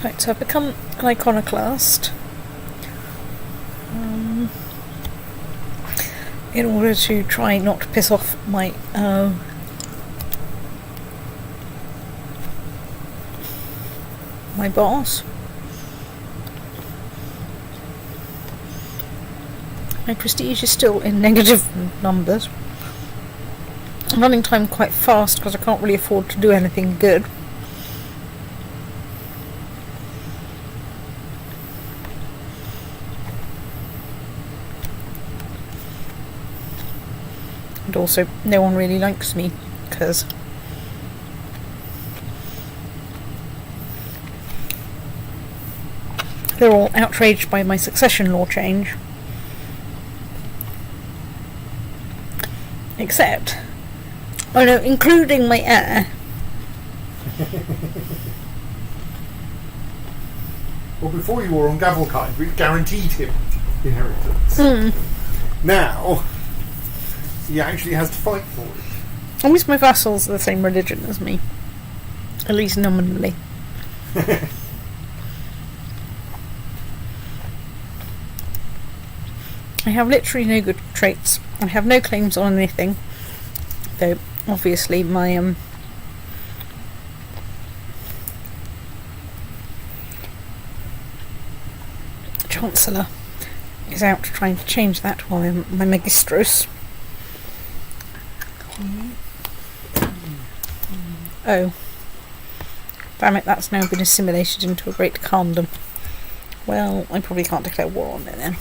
Right, so I've become an iconoclast in order to try not to piss off my my boss. My prestige is still in negative numbers. I'm running time quite fast because I can't really afford to do anything good. And also, no one really likes me because they're all outraged by my succession law change. Except, oh no, including my heir. Well, before you were on Gavelkind, we guaranteed him inheritance. Now, he actually has to fight for it. At least my vassals are the same religion as me. At least nominally. I have literally no good traits. I have no claims on anything. Though, obviously, my Chancellor is out trying to change that while my Magistros. Oh. Damn it, that's now been assimilated into a great kingdom. Well, I probably can't declare war on it then.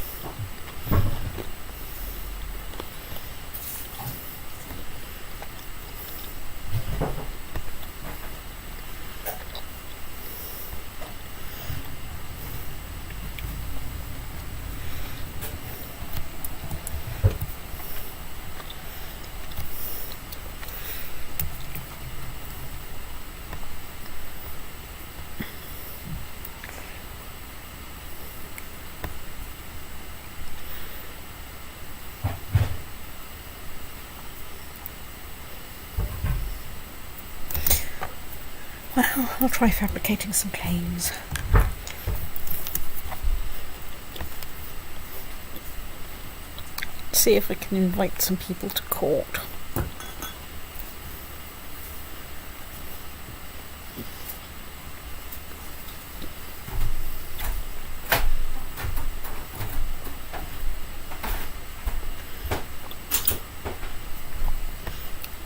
Well, I'll try fabricating some claims. See if I can invite some people to court.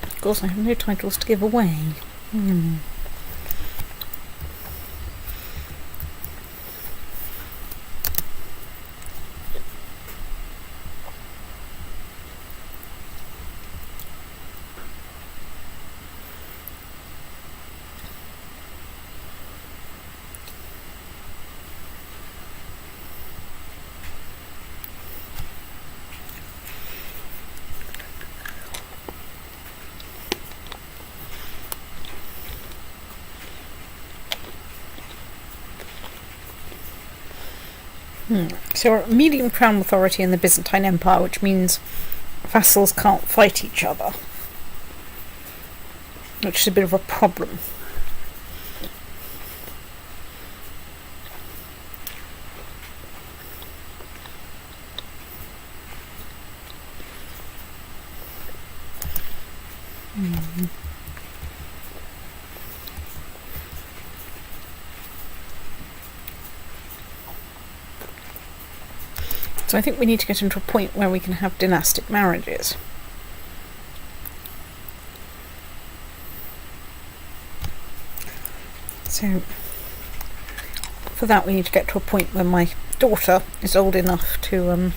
Of course, I have no titles to give away. So we're medium crown authority in the Byzantine Empire, which means vassals can't fight each other, which is a bit of a problem. So I think we need to get into a point where we can have dynastic marriages. So for that we need to get to a point where my daughter is old enough to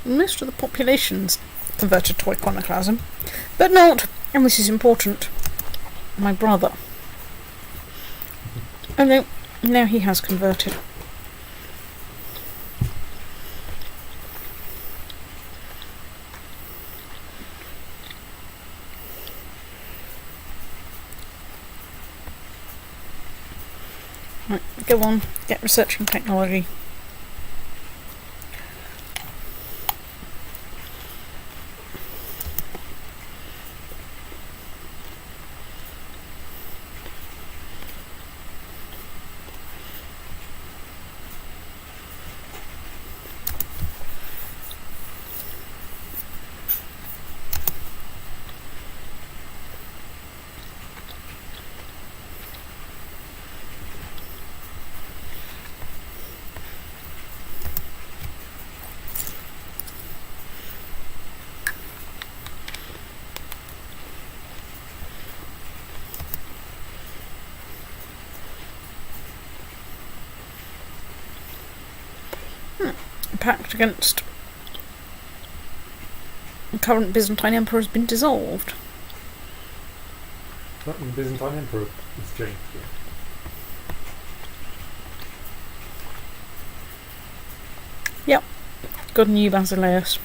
most of the population's converted to iconoclasm, but not, and this is important, my brother. Oh no, Now he has converted. Right, go on, get researching technology. Pact against the current Byzantine Emperor has been dissolved. Not the Byzantine Emperor has changed. Yep, got a new Basileus.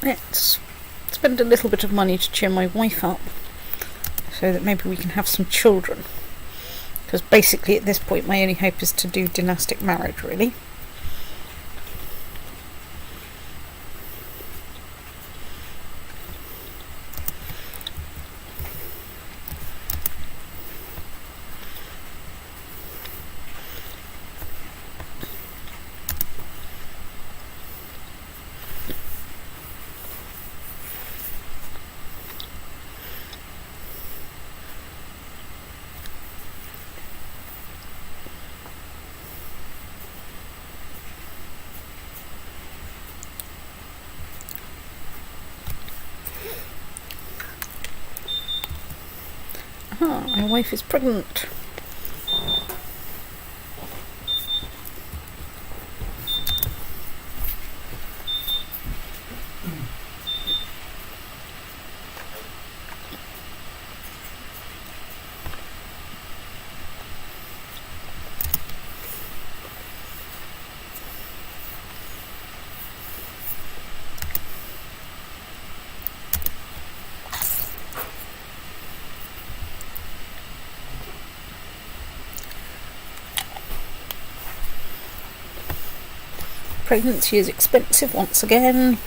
Let's spend a little bit of money to cheer my wife up so that maybe we can have some children, because basically at this point my only hope is to do dynastic marriage, really. My wife is pregnant. Pregnancy is expensive once again.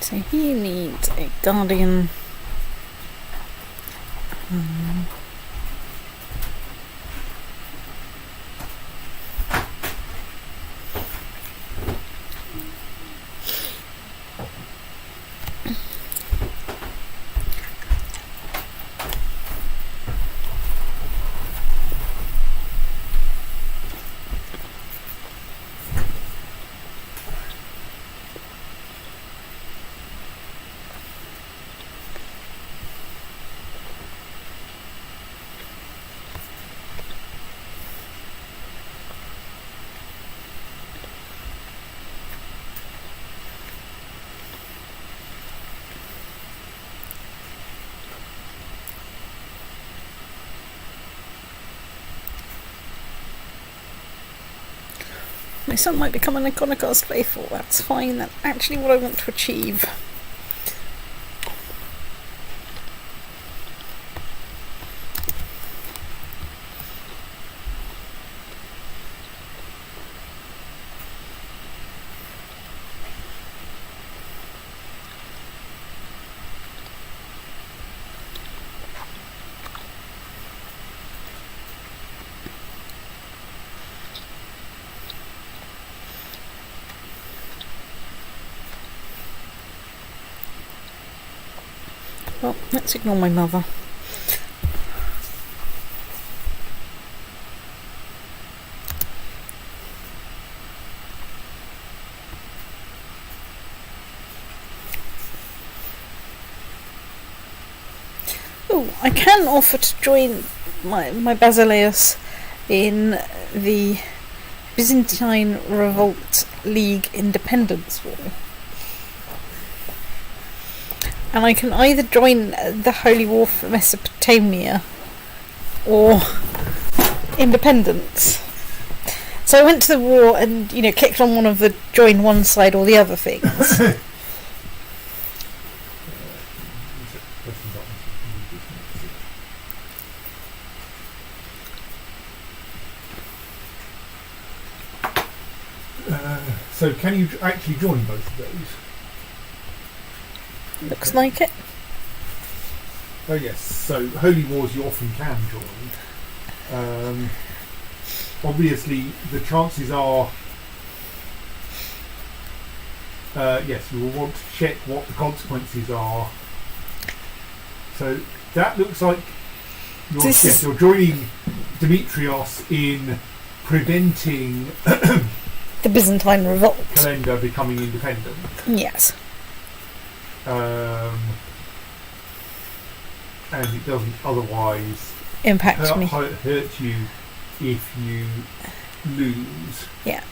So he needs a guardian. My son might become an Iconoclast faithful. That's fine. That's actually what I want to achieve. Well, let's ignore my mother. Oh, I can offer to join my Basileus in the Byzantine Revolt League Independence War. And I can either join the Holy War for Mesopotamia or independence. So I went to the war and, clicked on one of the join one side or the other things. So can you actually join both of those? Looks like it. Oh yes, so Holy Wars you often can join. Obviously the chances are, yes, you will want to check what the consequences are. So that looks like you're joining Demetrios in preventing the Byzantine Revolt. Calendar becoming independent. Yes. And it doesn't otherwise impact hurt you if you lose. Yeah.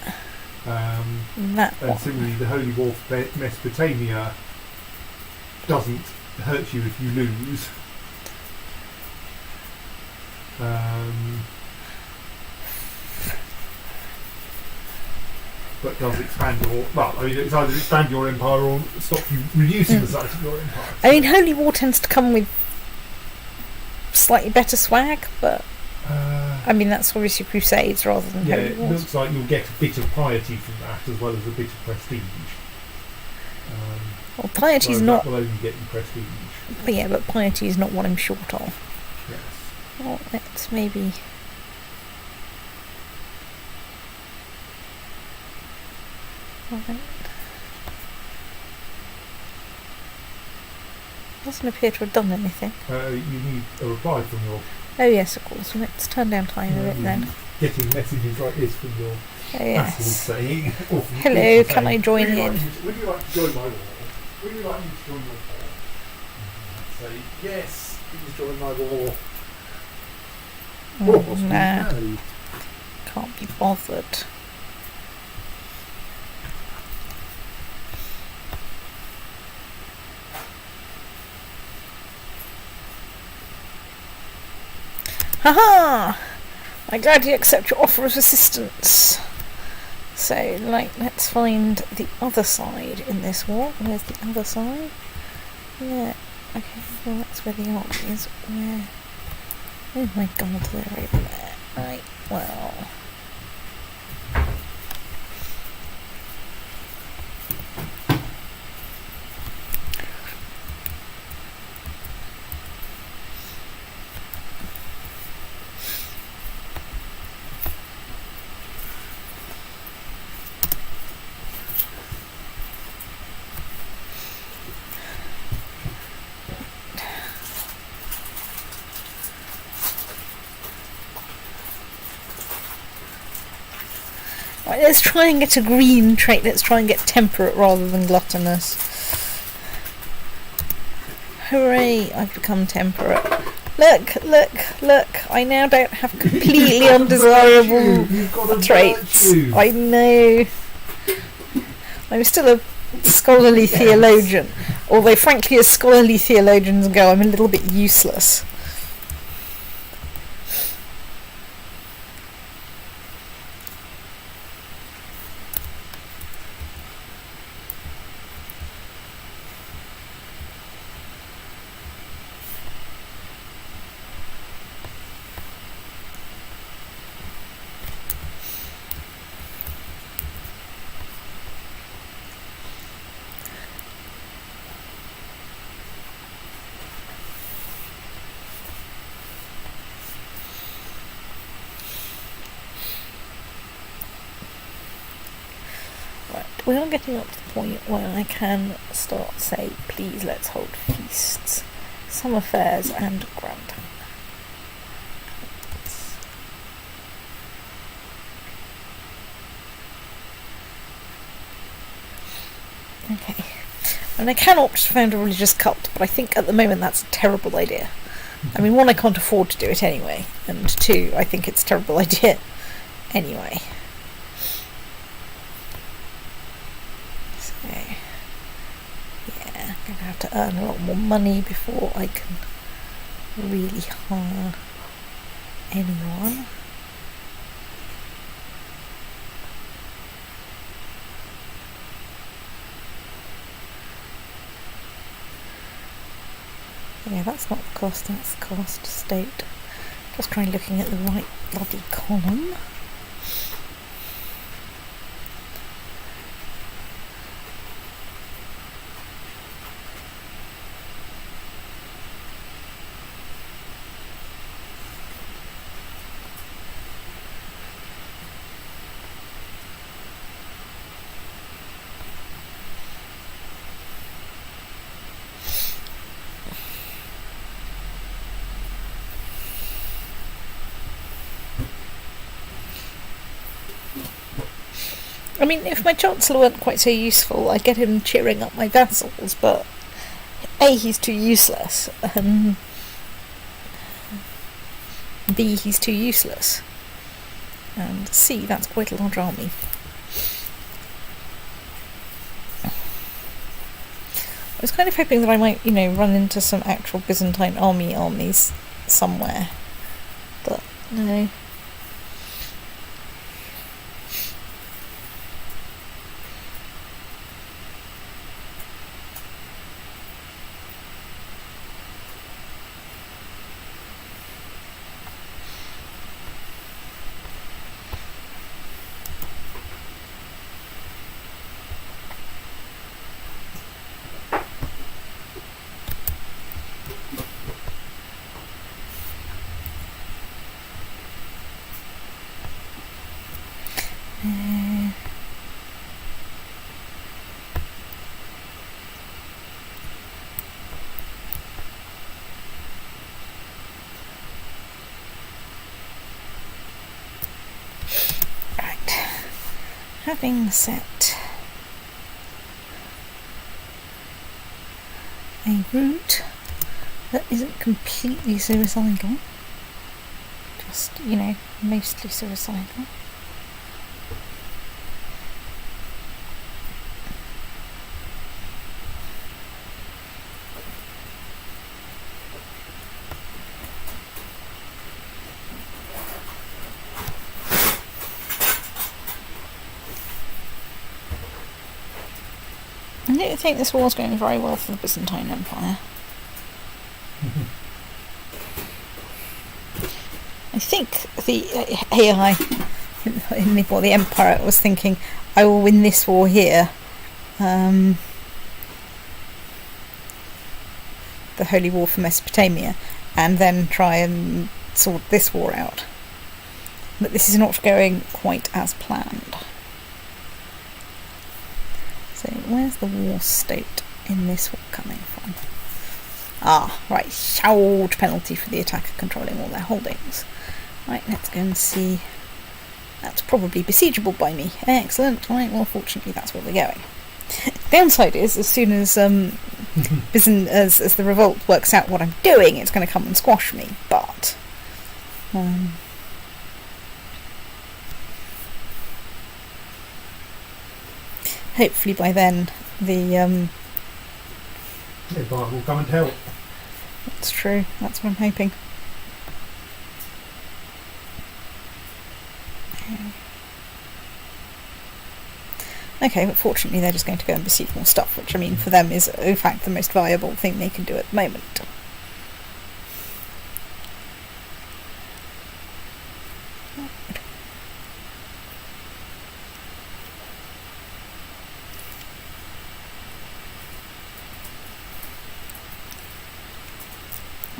And similarly, the Holy War for Mesopotamia doesn't hurt you if you lose. But does expand your... Well, I mean, it's either expand your empire or stop you reducing the size of your empire. I mean, Holy War tends to come with slightly better swag, but... I mean, that's obviously Crusades rather than Holy Wars. Yeah, it looks like you'll get a bit of piety from that, as well as a bit of prestige. Well, piety is not... That will only get you prestige. But yeah, but piety is not what I'm short of. Yes. Well, let's maybe... Right. Doesn't appear to have done anything. You need a reply from your... Oh yes, of course. Well, let's turn down time a bit then. Getting messages like this from your vassals saying... Hello, can I join in? Would you like to join my war? Would you like me to join your war? Say, yes, please join my war. Nah. Can't be bothered. Haha! I'm glad you accept your offer of assistance. So, let's find the other side in this war. Where's the other side? Yeah, okay, well that's where the army is. Where? Oh my god, they're over there. Right, well... Right, let's try and get a green trait. Let's try and get temperate rather than gluttonous. Hooray, I've become temperate. Look, look, look. I now don't have completely undesirable traits. I know. I'm still a scholarly theologian. Although, frankly, as scholarly theologians go, I'm a little bit useless. We are getting up to the point where I can start say, please let's hold feasts. Summer fairs and Grand. Okay. And I can opt to found a religious cult, but I think at the moment that's a terrible idea. I mean, one, I can't afford to do it anyway, and two, I think it's a terrible idea anyway. So, yeah, I'm going to have to earn a lot more money before I can really hire anyone. Yeah, that's not the cost, that's the cost. State. Just try looking at the right bloody column. I mean, if my Chancellor weren't quite so useful, I'd get him cheering up my vassals, but A, he's too useless, and B, he's too useless, and C, that's quite a large army. I was kind of hoping that I might, run into some actual Byzantine armies somewhere, but no. Having set a route that isn't completely suicidal, just, mostly suicidal. I don't think this war's going very well for the Byzantine Empire. I think the AI in the Empire was thinking, I will win this war here. The Holy War for Mesopotamia, and then try and sort this war out. But this is not going quite as planned. So where's the war state in this war coming from? Ah, right, huge penalty for the attacker controlling all their holdings. Right, let's go and see. That's probably besiegeable by me. Excellent. Right, well, fortunately that's where we're going. Downside is, as soon as as the revolt works out what I'm doing, it's going to come and squash me. But hopefully by then the Empire will come and help. That's true. That's what I'm hoping. Okay, but fortunately they're just going to go and besiege more stuff, which, I mean, for them is in fact the most viable thing they can do at the moment.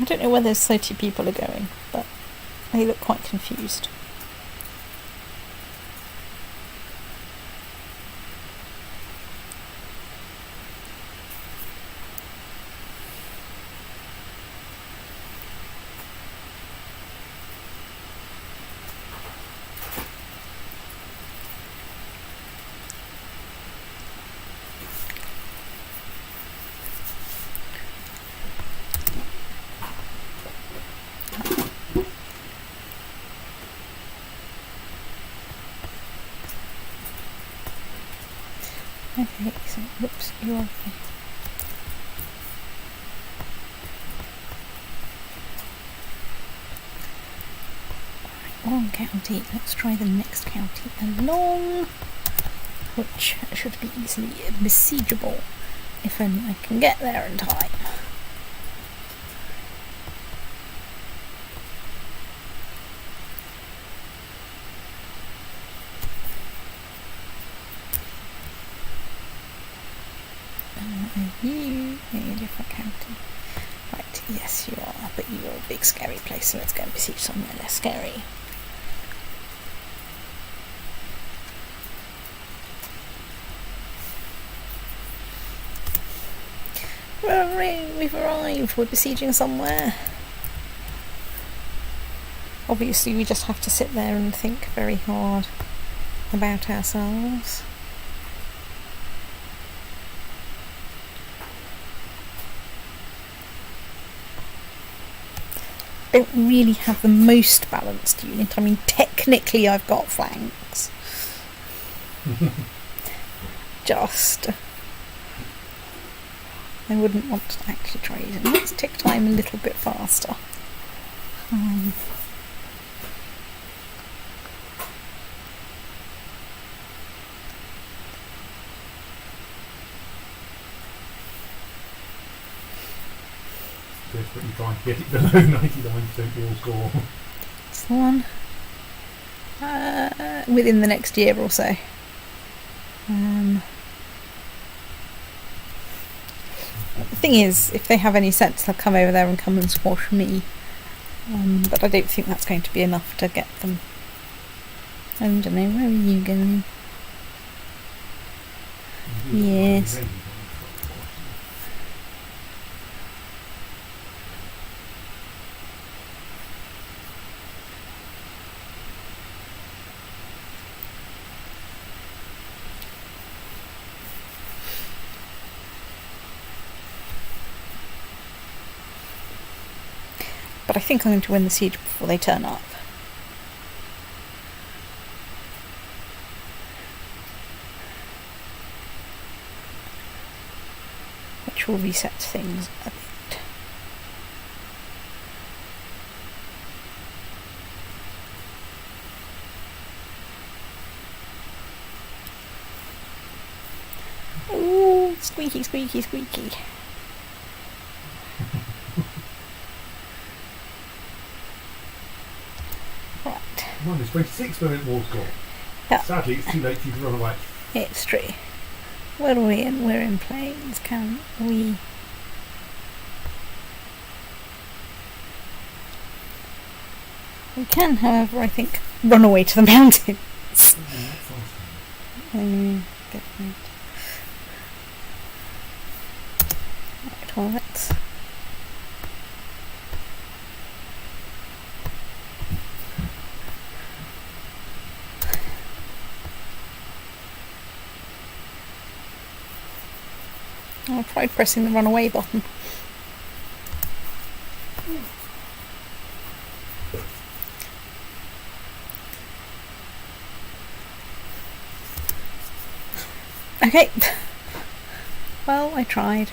I don't know where those 30 people are going, but they look quite confused. Okay, so whoops, you are okay. One county. Let's try the next county along, which should be easily besiegeable if only I can get there in time. Are you a different county? Right, yes you are, but you're a big scary place, so let's go and besiege somewhere less scary. Hooray, we've arrived, we're besieging somewhere. Obviously we just have to sit there and think very hard about ourselves. Don't really have the most balanced unit. I mean, technically I've got flanks. Just... I wouldn't want to actually try using it. Let's tick time a little bit faster. Desperately trying to get it below 99% wall score. That's the one. Within the next year or so. The thing is, if they have any sense, they'll come over there and come and squash me. But I don't think that's going to be enough to get them. I don't know, where are you going? Yes. But I think I'm going to win the siege before they turn up. Which will reset things a bit. Ooh, squeaky, squeaky, squeaky. Minus 26% wall score. Yeah. Sadly, it's too late for you to run away. It's true. What are we in? We're in plains. Can we... We can, however, I think, run away to the mountains. Different. Right, well, let's... I tried pressing the run away button. Okay. Well, I tried.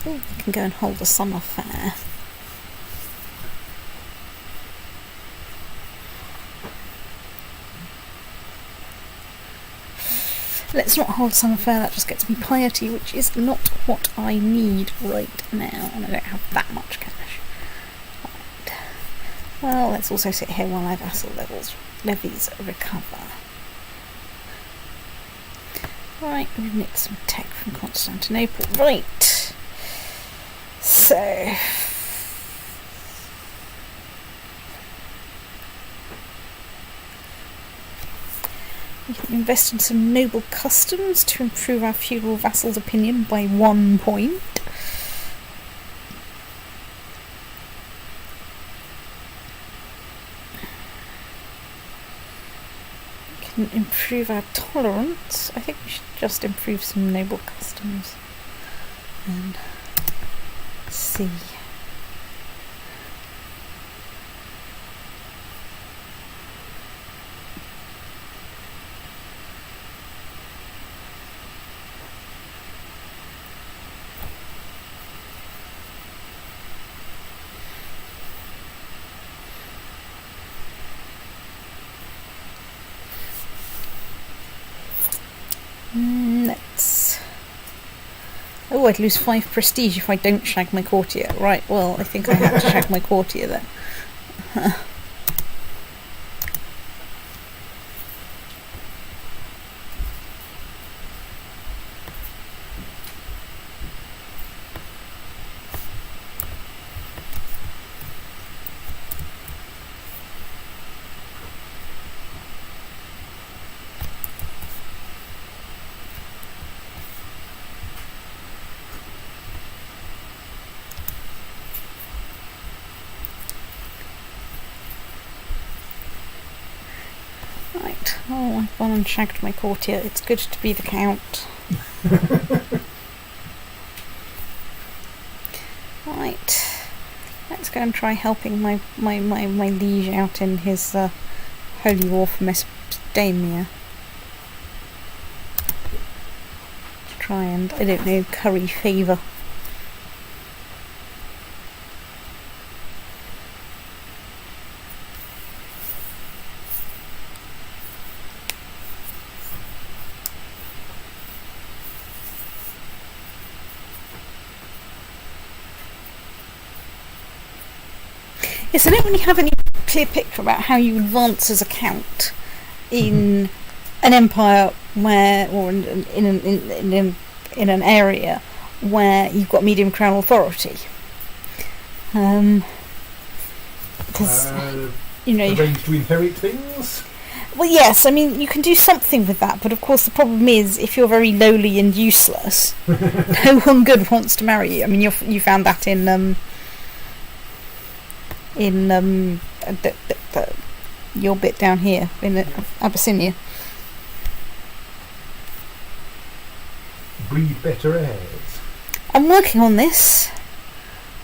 We can go and hold the summer fair. Let's not hold summer fair, that just gets me piety, which is not what I need right now, and I don't have that much cash. Right. Well, let's also sit here while my vassal levies recover. Right, we've nicked some tech from Constantinople. Right. So... we can invest in some noble customs to improve our feudal vassal's opinion by 1 point. We can improve our tolerance. I think we should just improve some noble customs. And see. Oh, I'd lose 5 prestige if I don't shag my courtier. Right, well, I think I have to shag my courtier then. Right, oh, I've gone and shagged my courtier. It's good to be the count. Right, let's go and try helping my liege out in his holy war for Mesopotamia. To try and, I don't know, curry favour. Yes, I don't really have any clear picture about how you advance as a count in an empire where, or in an area where you've got medium crown authority. Because you know, arrange to inherit things. Well, yes, I mean you can do something with that, but of course the problem is if you're very lowly and useless, no one good wants to marry you. I mean, you found that in your bit down here in Abyssinia. Breed better heirs. I'm working on this.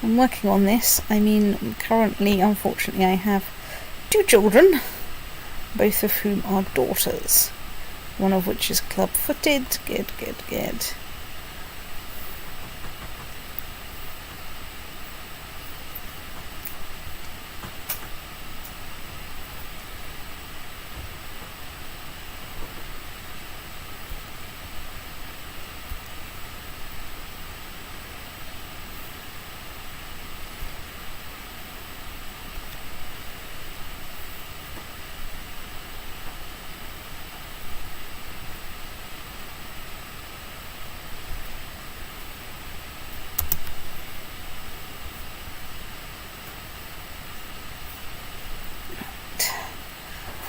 I mean, currently, unfortunately, I have 2 children, both of whom are daughters. One of which is club-footed. Good.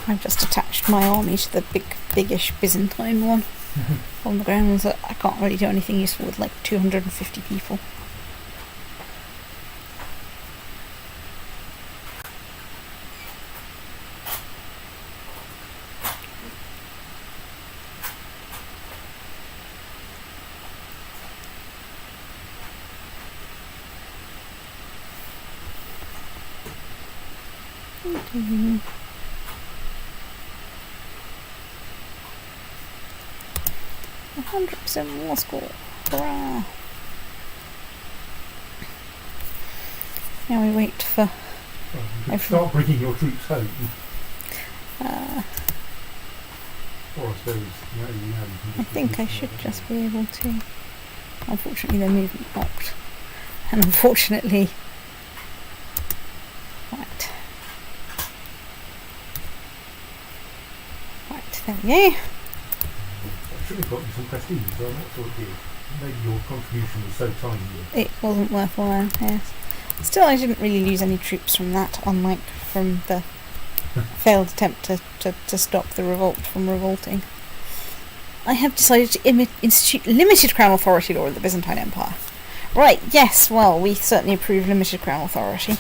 I've just attached my army to the biggish Byzantine one on the grounds that I can't really do anything useful with like 250 people. Mm-hmm. 100% more score. Hurrah! Now we wait for... start bringing your troops home. Or I suppose, I think I should just be able to. Unfortunately, their movement blocked. And unfortunately... Right, there we go. Should have got you some prestige, so I'm not sure it did. Maybe your contribution was so tiny. It wasn't worthwhile, yes. Still, I didn't really lose any troops from that, unlike from the failed attempt to stop the revolt from revolting. I have decided to institute limited crown authority law in the Byzantine Empire. Right, yes, well, we certainly approve limited crown authority.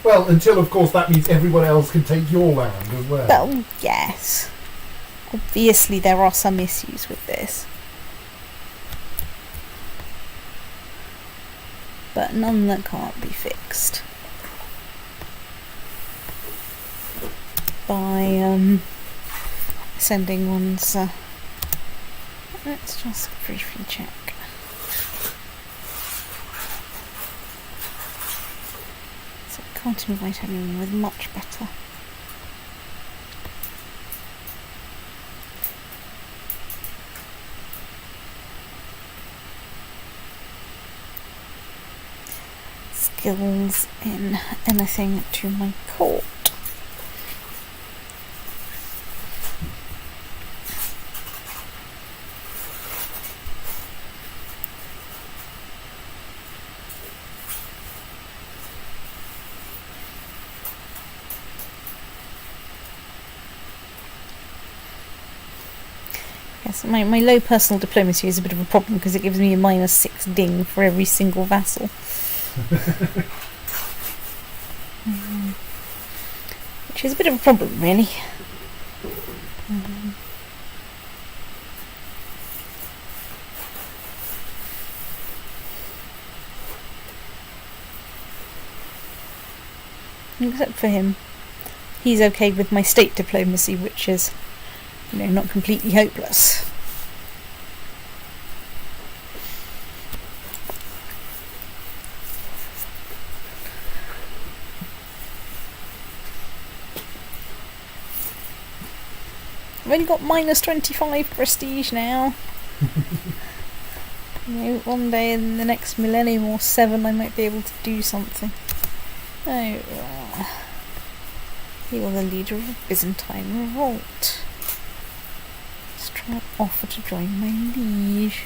Well, until, of course, that means everyone else can take your land as well. Well, yes. Obviously, there are some issues with this. But none that can't be fixed. By, sending one's... let's just briefly check. So I can't invite anyone with much better. skills in anything to my court. Yes, my low personal diplomacy is a bit of a problem because it gives me a -6 ding for every single vassal. Which is a bit of a problem, really. Except for him. He's okay with my state diplomacy, which is, not completely hopeless. I've only got -25 prestige now. One day in the next millennium or 7 I might be able to do something. Oh, you are the leader of a Byzantine revolt. Let's try and offer to join my liege.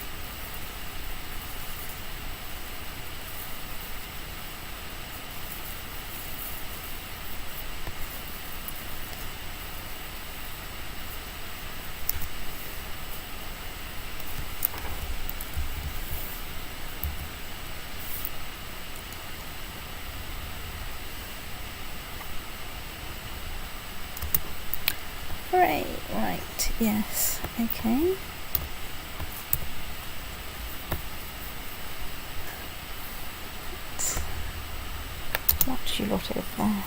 Right, yes, okay. Let's watch you lot over there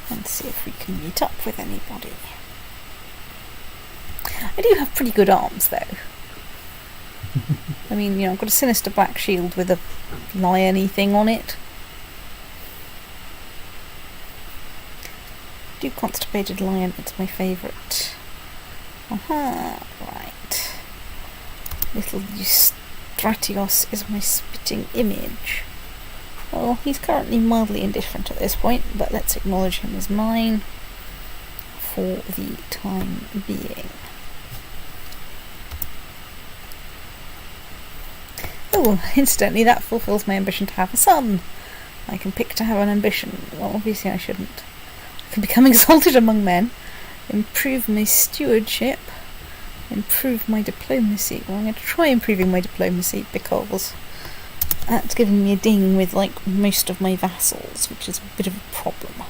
and see if we can meet up with anybody. I do have pretty good arms, though. I mean, I've got a sinister black shield with a lion-y thing on it. Constipated lion, it's my favourite. Right. Little Stratios is my spitting image. Well, he's currently mildly indifferent at this point, but let's acknowledge him as mine for the time being. Oh, incidentally, that fulfills my ambition to have a son. I can pick to have an ambition. Well, obviously I shouldn't. Can become exalted among men, improve my stewardship, improve my diplomacy. Well, I'm going to try improving my diplomacy because that's giving me a ding with most of my vassals, which is a bit of a problem.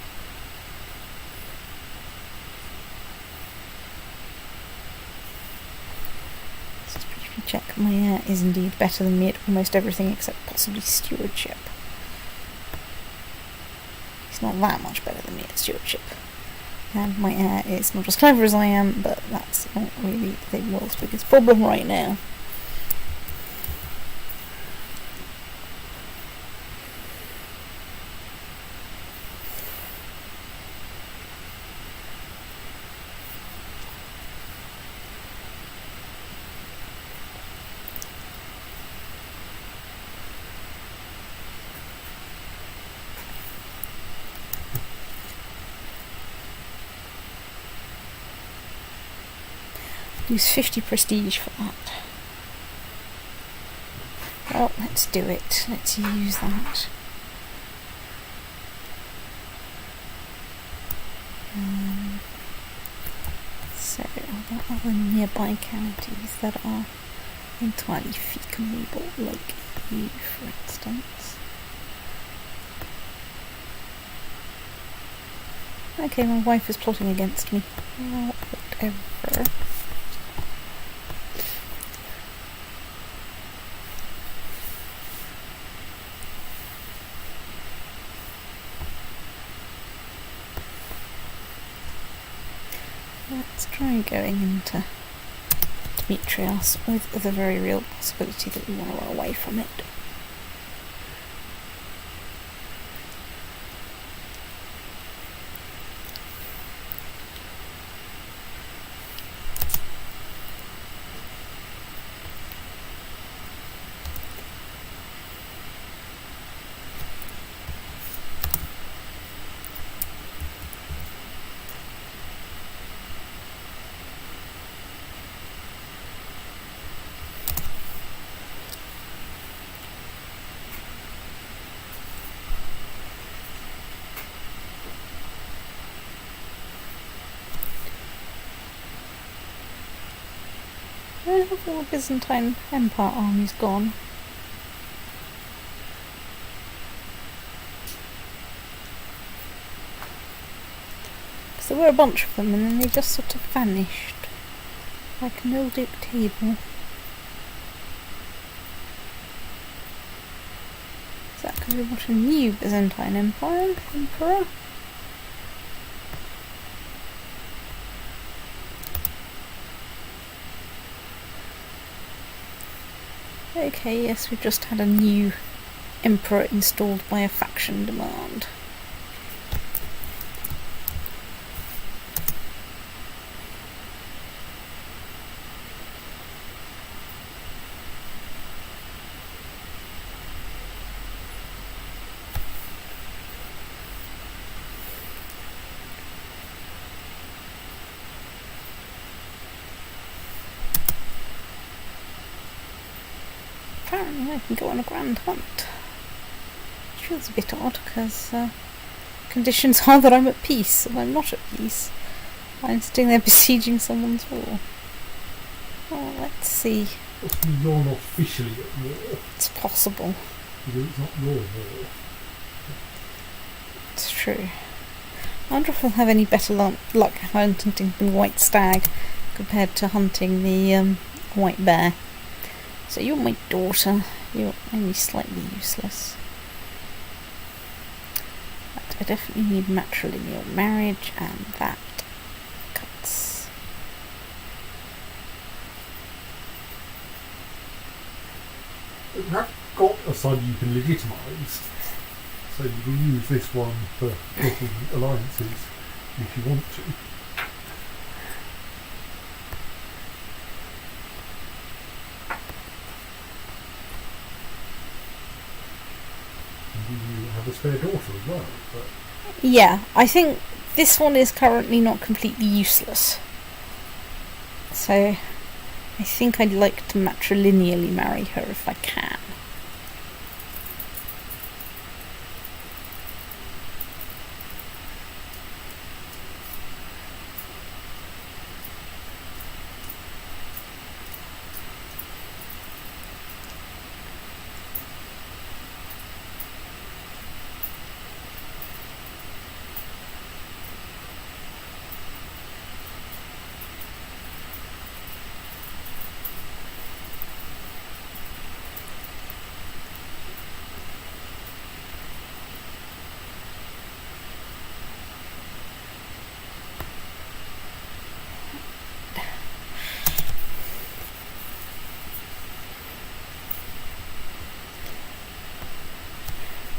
Let's just briefly check my heir is indeed better than me at almost everything except possibly stewardship. Not that much better than me at stewardship. And my heir is not as clever as I am, but that's not really the world's biggest problem right now. Use 50 prestige for that. Well, let's do it. Let's use that. So, are there other nearby counties that are entirely fecundable, like you, for instance? Okay, my wife is plotting against me. Well, whatever. Let's try going into Demetrios with the very real possibility that we want to run away from it. Where have all the Byzantine Empire armies gone? Because there were a bunch of them and then they just sort of vanished. Like an old oak table. Is that because we want a new Byzantine Emperor? Okay, yes, we've just had a new emperor installed by a faction demand. Apparently I can go on a grand hunt. Which feels a bit odd because conditions are that I'm at peace, and I'm not at peace. I'm sitting there besieging someone's wall. Well, let's see. You're not officially at war. It's possible. Because it's not your war. It's true. I wonder if we'll have any better luck hunting the white stag compared to hunting the white bear. So you're my daughter. You're only slightly useless. But I definitely need matrilineal marriage, and that cuts. You have got a son you can legitimise, so you can use this one for getting alliances if you want to. You have a spare daughter as well. But Yeah, I think this one is currently not completely useless. So I think I'd like to matrilineally marry her if I can.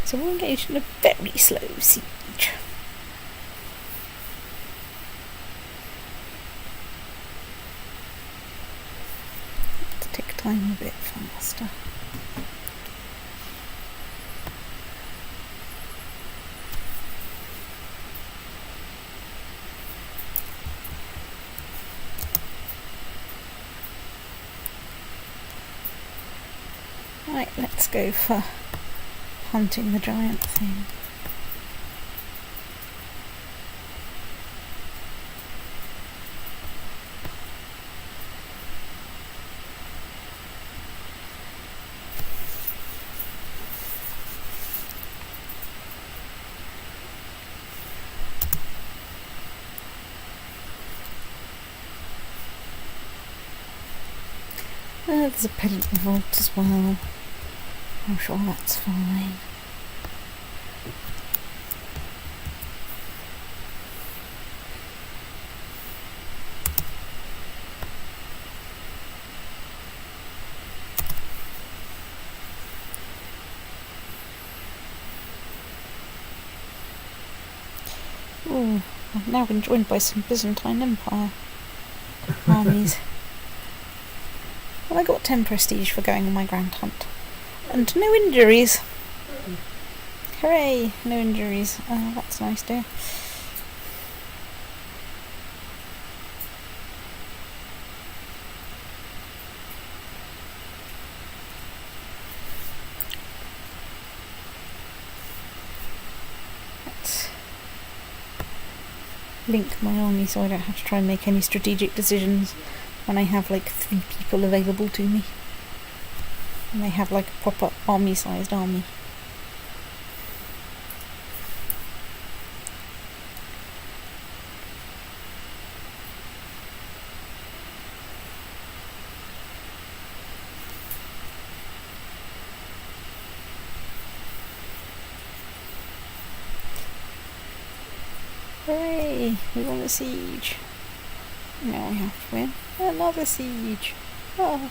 So we're engaged in a very slow siege. Let's take time a bit faster. Right, let's go for hunting the giant thing. There's a pedant revolt as well. I'm sure that's fine. Ooh, I've now been joined by some Byzantine Empire armies. Well, I got 10 prestige for going on my grand hunt. And no injuries. Hooray! No injuries. That's nice, dear. Let's link my army so I don't have to try and make any strategic decisions when I have like 3 people available to me. And they have like a proper army-sized army. Hooray! We won a siege. Now we have to win another siege. Oh.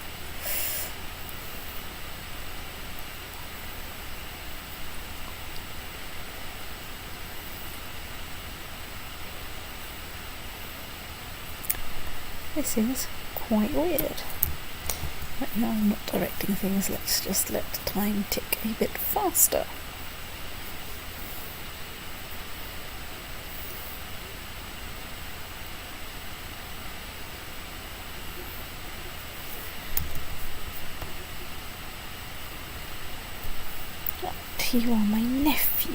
This is quite weird. But now I'm not directing things, let's just let time tick a bit faster. You are my nephew.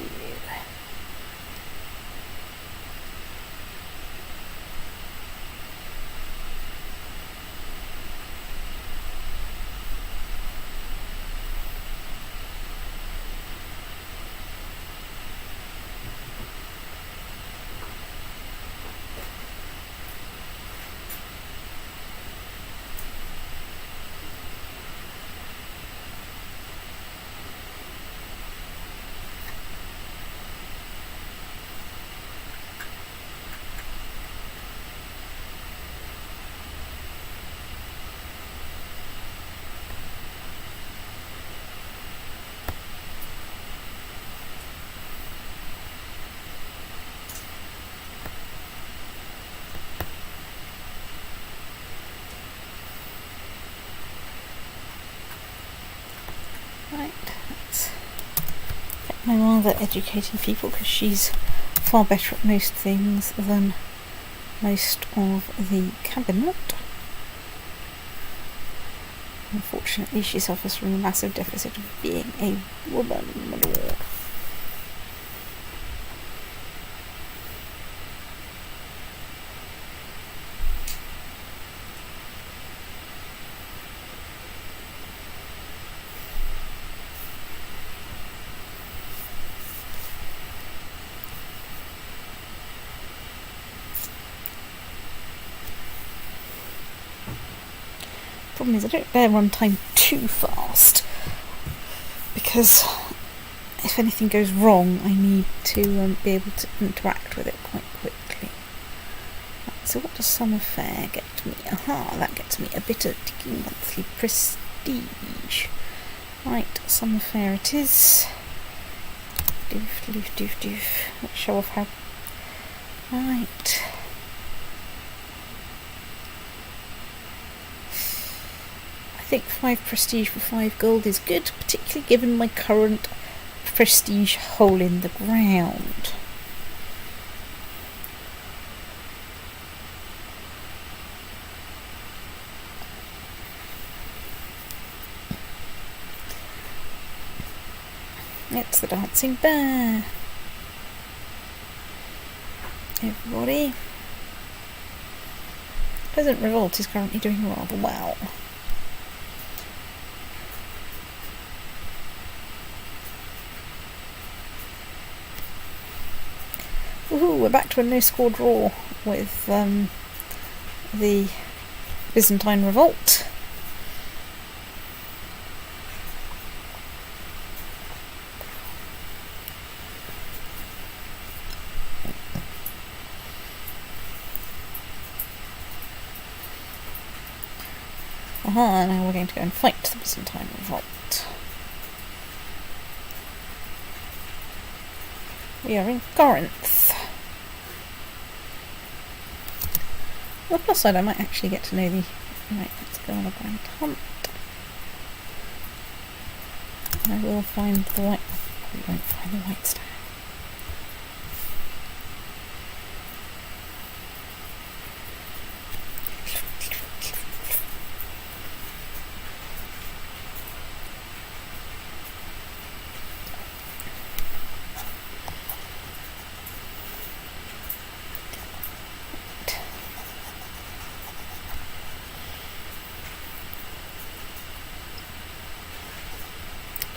Right, let's get my mother educating people because she's far better at most things than most of the cabinet. Unfortunately, she suffers from a massive deficit of being a woman, my lord. Problem is, I don't dare run time too fast because if anything goes wrong, I need to be able to interact with it quite quickly. Right, so what does summer fair get me? Aha, that gets me a bit of ticking monthly prestige. Right, summer fair it is. Doof. Let's show off how. Right. I think 5 prestige for 5 gold is good, particularly given my current prestige hole in the ground. It's the dancing bear. Everybody. Peasant Revolt is currently doing rather well. Woohoo, we're back to a no-score draw with the Byzantine Revolt. Aha, now we're going to go and fight the Byzantine Revolt. We are in Corinth. On the plus side, I might actually get to know the... Right, let's go on a grand hunt. And I will find the white... We won't find the white stag.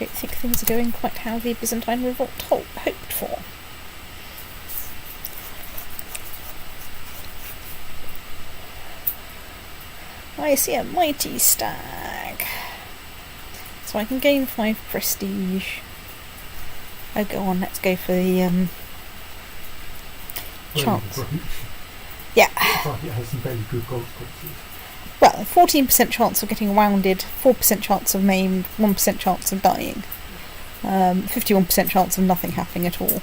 don't think things are going quite how the Byzantine revolt hoped for. I see a mighty stag. So I can gain 5 prestige. Oh, go on, let's go for the chance. Yeah. Looks like it has some very good consequences. Well, 14% chance of getting wounded, 4% chance of maimed, 1% chance of dying. 51% chance of nothing happening at all.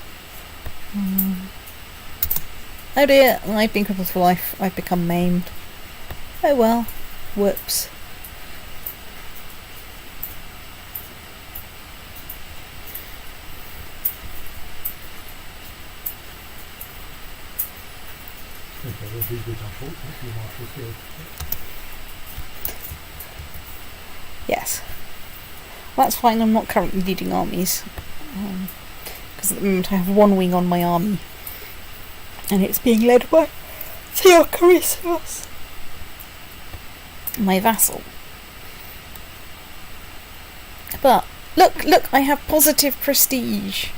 Oh dear, I've been crippled for life. I've become maimed. Oh well. Whoops. Okay, well, these bits unfortunately martial skill. Yes. Well, that's fine, I'm not currently leading armies. Because at the moment I have one wing on my army. And it's being led by Theocharistos, my vassal. But, look, I have positive prestige.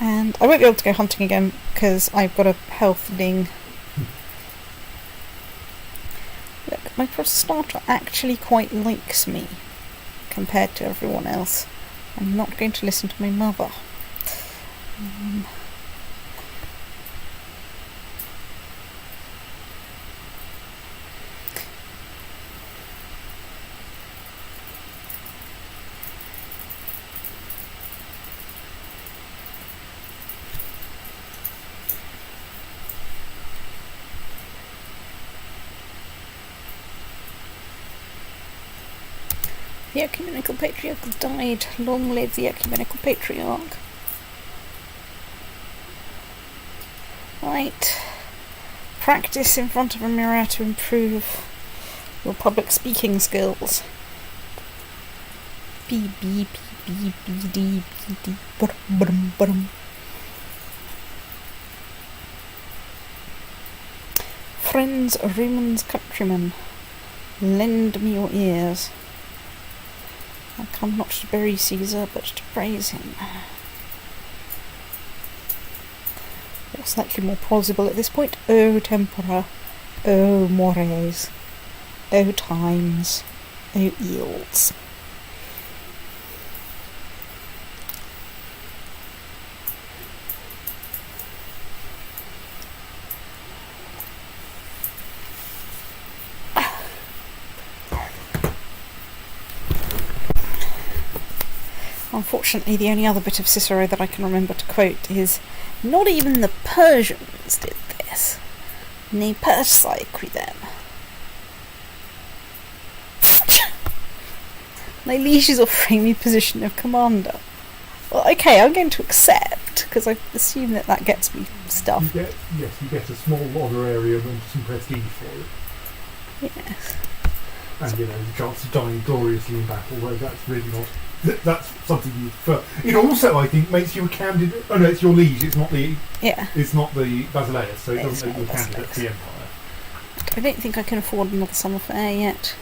And I won't be able to go hunting again because I've got a health ding. Look, my Protestata actually quite likes me compared to everyone else. I'm not going to listen to my mother. The Ecumenical Patriarch has died. Long live the Ecumenical Patriarch. Right. Practice in front of a mirror to improve your public speaking skills. B B B B B D B D bum bum. Friends, Romans, countrymen, lend me your ears. I come not to bury Caesar, but to praise him. What's slightly more plausible at this point? O tempora, O mores, O times, O eels. Unfortunately, the only other bit of Cicero that I can remember to quote is, "Not even the Persians did this. Ne Persae quidem." My liege is offering me position of commander. Well, okay, I'm going to accept, because I assume that gets me stuff. You get a small honorarium and some prestige for it. Yes. And, the chance of dying gloriously in battle, although that's really not... That's something you prefer. It also, I think, makes you a candidate... Oh, no, it's your liege, it's not the... Yeah. It's not the Basileus, so it doesn't make you a Basileus. candidate for the Empire. I don't think I can afford another summer fair yet.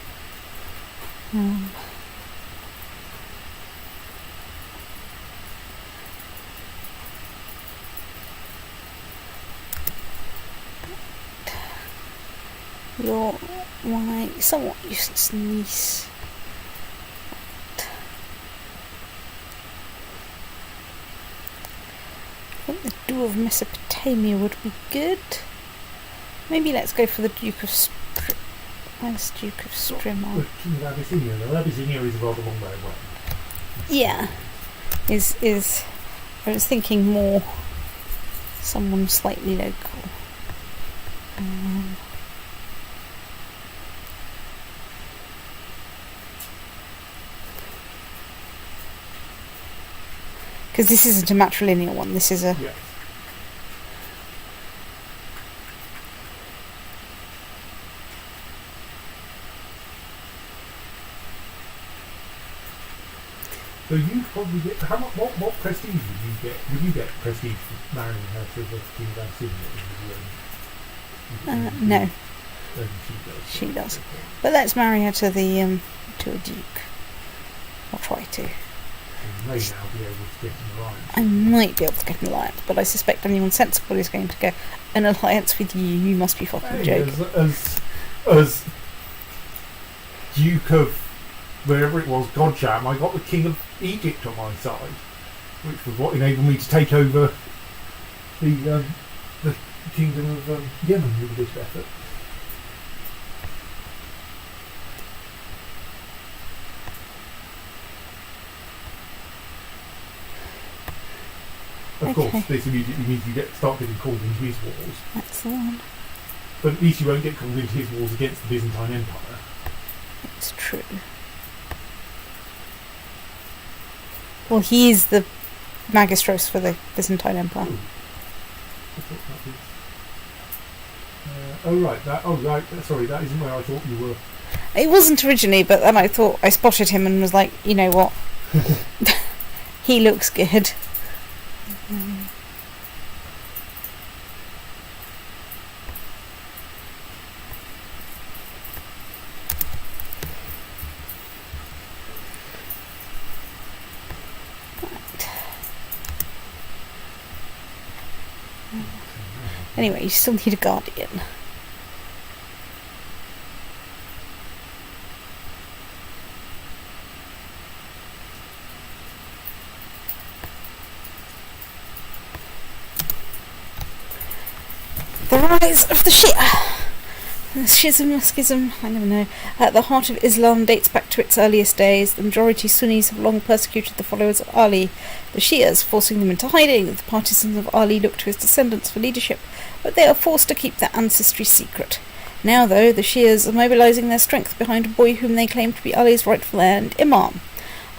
You're my somewhat useless niece. I think the Duke of Mesopotamia would be good. Maybe let's go for the Duke of Where's Duke of Strimar? The King of Abyssinia, though. Abyssinia is a rather long way away. Yeah. Is I was thinking more someone slightly local. Because this isn't a matrilineal one, this is a... Yeah. So you probably get... What prestige would you get? Would you get prestige for marrying her to the King of Abyssinia? no. She does. She does. But let's marry her to the to a duke. I'll try to. You may now be able to get an alliance. I might be able to get an alliance, but I suspect anyone sensible is going to go, an alliance with you? You must be fucking joking. As Duke of wherever it was, Godjam, I got the King of Egypt on my side, which was what enabled me to take over the Kingdom of Yemen with a bit of effort. Of course, this immediately means you start getting called into his wars. That's the one. But at least you won't get called into his wars against the Byzantine Empire. It's true. Well, he is the magistros for the Byzantine Empire. Ooh. I thought that was... right. Sorry, that isn't where I thought you were. It wasn't originally, but then I thought I spotted him and was like, you know what? He looks good. Anyway, you still need a guardian. The rise of the Shia. The schism or schism, I never know, at the heart of Islam dates back to its earliest days. The majority Sunnis have long persecuted the followers of Ali, the Shias, forcing them into hiding. The partisans of Ali look to his descendants for leadership, but they are forced to keep their ancestry secret. Now, though, the Shias are mobilising their strength behind a boy whom they claim to be Ali's rightful heir and Imam.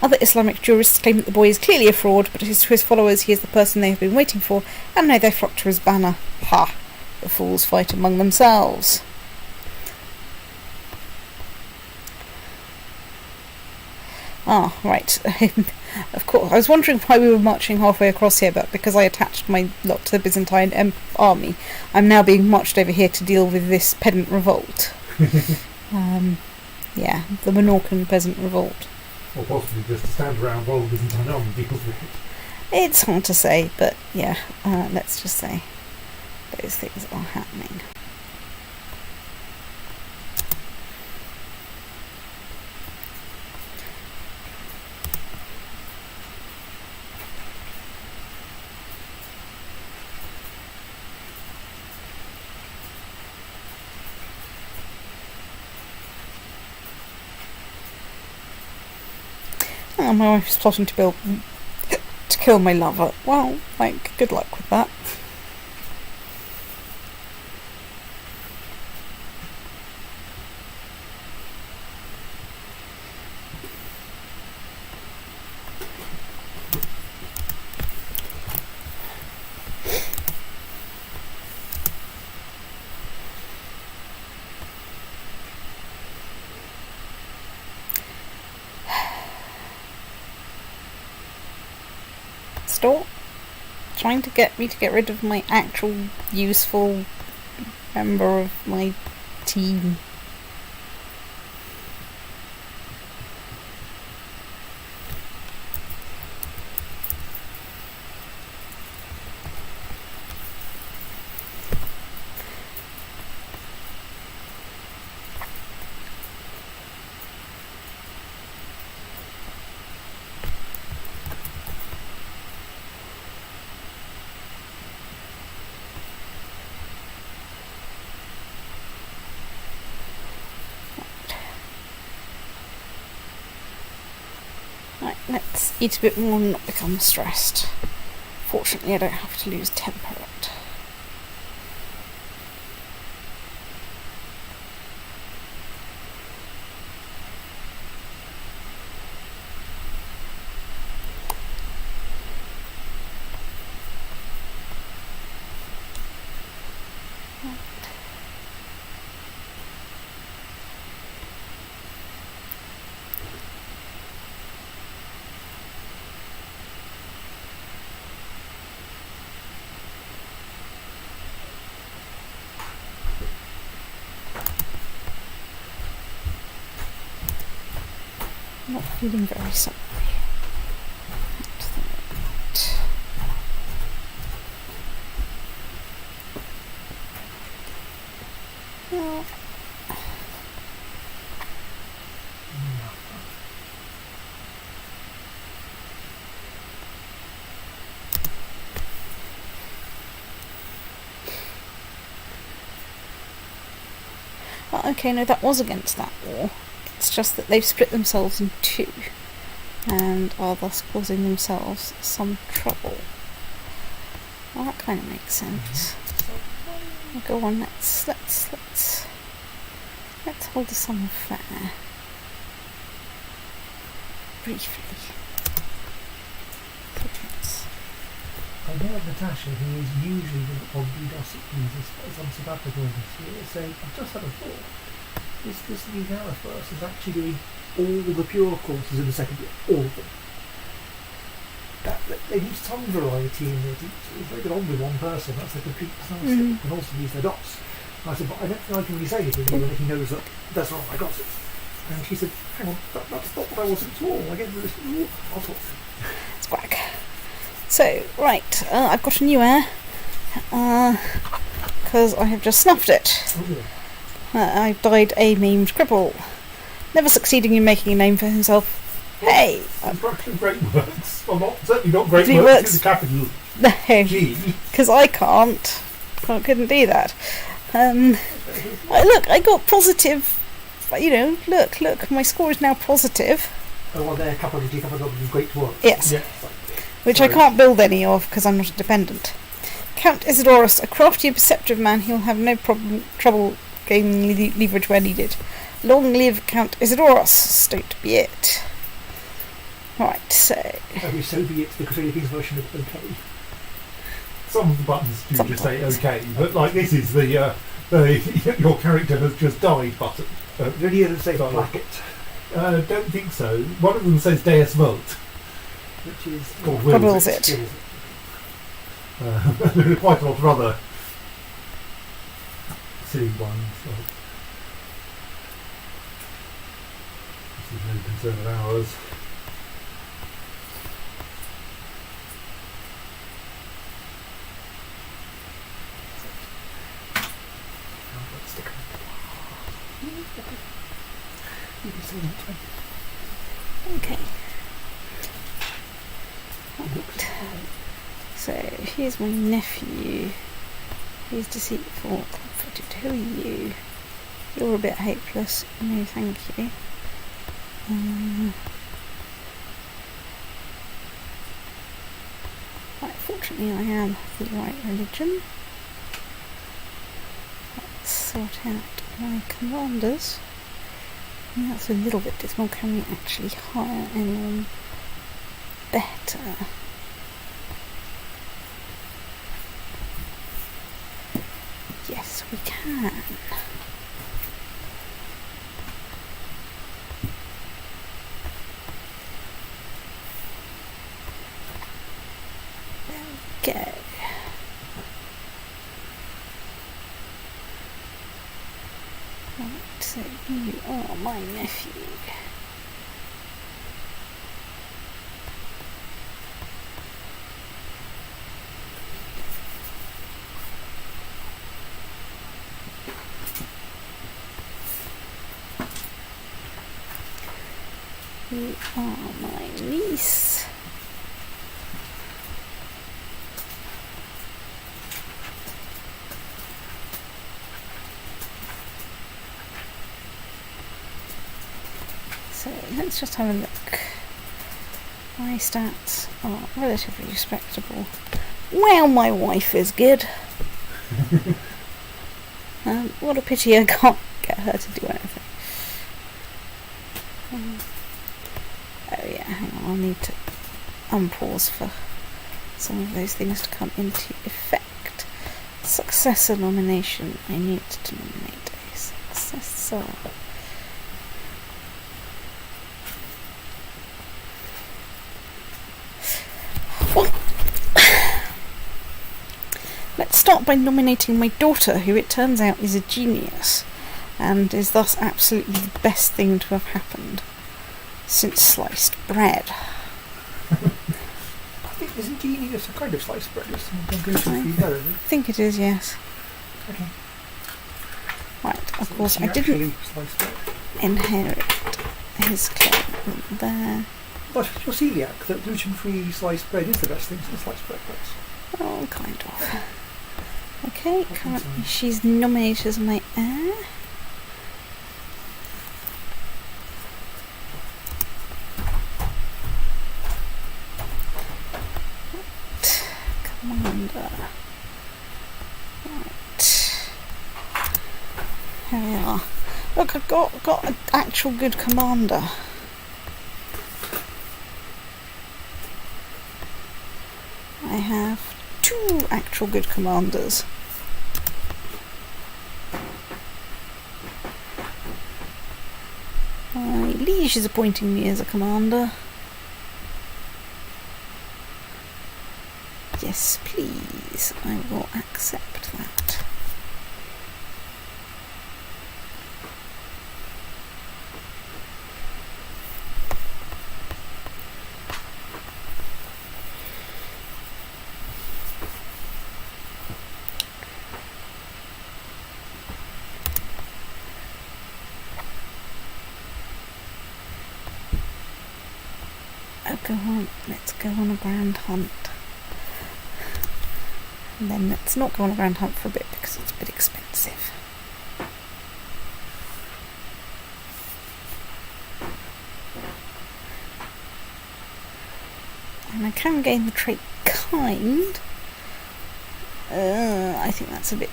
Other Islamic jurists claim that the boy is clearly a fraud, but to his followers he is the person they have been waiting for, and now they flock to his banner. Ha! The fools fight among themselves. Ah, right. Of course. I was wondering why we were marching halfway across here, but because I attached my lot to the Byzantine army, I'm now being marched over here to deal with this pedant revolt. Yeah, the Menorcan peasant revolt. Or possibly just to stand around while the Byzantine army deals with it. It's hard to say, but yeah, let's just say those things are happening. Oh, my wife's plotting to kill my lover. Well, like, good luck with that. Stop trying to get me to get rid of my actual useful member of my team. Right, let's eat a bit more and not become stressed. Fortunately, I don't have to lose temper. Not feeling very sorry. Oh. Well, okay, no, that was against that war. It's just that they've split themselves in two and are thus causing themselves some trouble. Well, that kind of makes sense. Go on, let's hold the summer fair briefly. I know of Natasha, who is usually on DDoS is on sabbatical this year, saying, I've just had a thought. This new Narrowverse is actually doing all the pure courses in the second year. All of them. They need some variety in their teachers. If they get on with one person, that's a complete disaster. And also use their dots. And I said, but I don't think I can really say anything, even if he knows that that's wrong, I got it. And she said, hang on, that's not what I wasn't at all. I gave this I'll talk. It's whack. So, right, I've got a new heir, because I have just snuffed it. I've died a maimed cripple, never succeeding in making a name for himself. Hey! Great works. Well, certainly not great He works works. with a capital No, G. because I couldn't do that. Look, I got positive, look, my score is now positive. Oh, well, they're a couple of great work. Yes. Yeah. Which I can't build any of because I'm not a dependent. Count Isodoros, a crafty and perceptive man, he'll have no trouble gaining leverage where needed. Long live Count Isodoros, state be it. Right, so So be it, the Crusader version of OK. Some of the buttons do just say OK, but like this is the your character has just died button. Really doesn't say bracket. Don't think so. One of them says Deus Vult. Which is God God wills wills it. it. There are quite a lot of other silly ones. Like, this is no concern of ours. okay. Right. So here's my nephew. He's deceitful, comforted. Who are you? You're a bit hopeless. No, thank you. Right, fortunately I am the right religion. Let's sort out my commanders. And that's a little bit dismal. Can we actually hire anyone better? Yes, we can. There we go. Right, so you are my nephew. You are my niece. So let's just have a look. My stats are relatively respectable. Well, my wife is good. What a pity I can't get her to do anything. Oh yeah, hang on, I'll need to unpause for some of those things to come into effect. Successor nomination. I need to nominate a successor. Well, let's start by nominating my daughter, who it turns out is a genius, and is thus absolutely the best thing to have happened since sliced bread. I think isn't genius a kind of sliced bread? I I think it is, yes. Okay. Right, of So course you I didn't actually slice bread. inherit his claim there. But if you're celiac, that gluten-free sliced bread is the best thing since sliced bread was. Oh, kind of. Okay, currently she's nominated as my heir. Commander. Right. Here we are. Look, I've got an actual good commander. I have 2 actual good commanders. My liege is appointing me as a commander. Yes, please. I will accept that. Oh, go on. Let's go on a grand hunt. And then let's not go on a grand hunt for a bit because it's a bit expensive. And I can gain the trait kind. I think that's a bit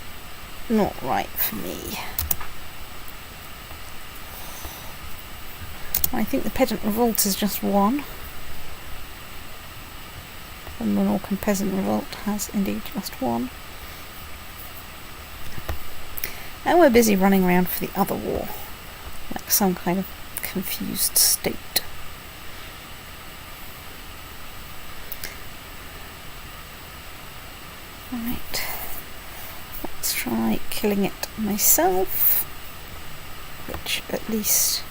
not right for me. I think the pedant revolt is just 1. And the Norcan peasant revolt has indeed just 1. And we're busy running around for the other war, like some kind of confused state. Right, let's try killing it myself, which at least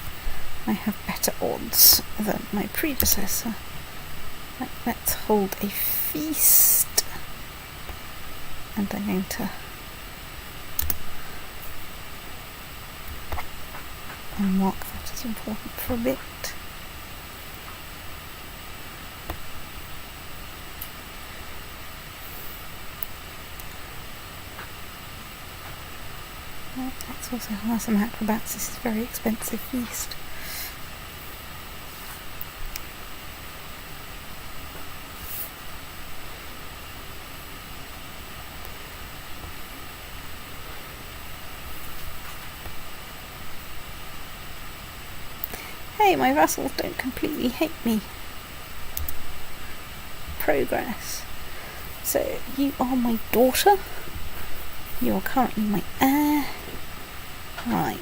I have better odds than my predecessor. Right, let's hold a feast, and I'm going to mark that as important for a bit. Right, let's also hire some acrobats. This is a very expensive feast. Hey, my vassals don't completely hate me. Progress. So, you are my daughter. You are currently my heir. Right.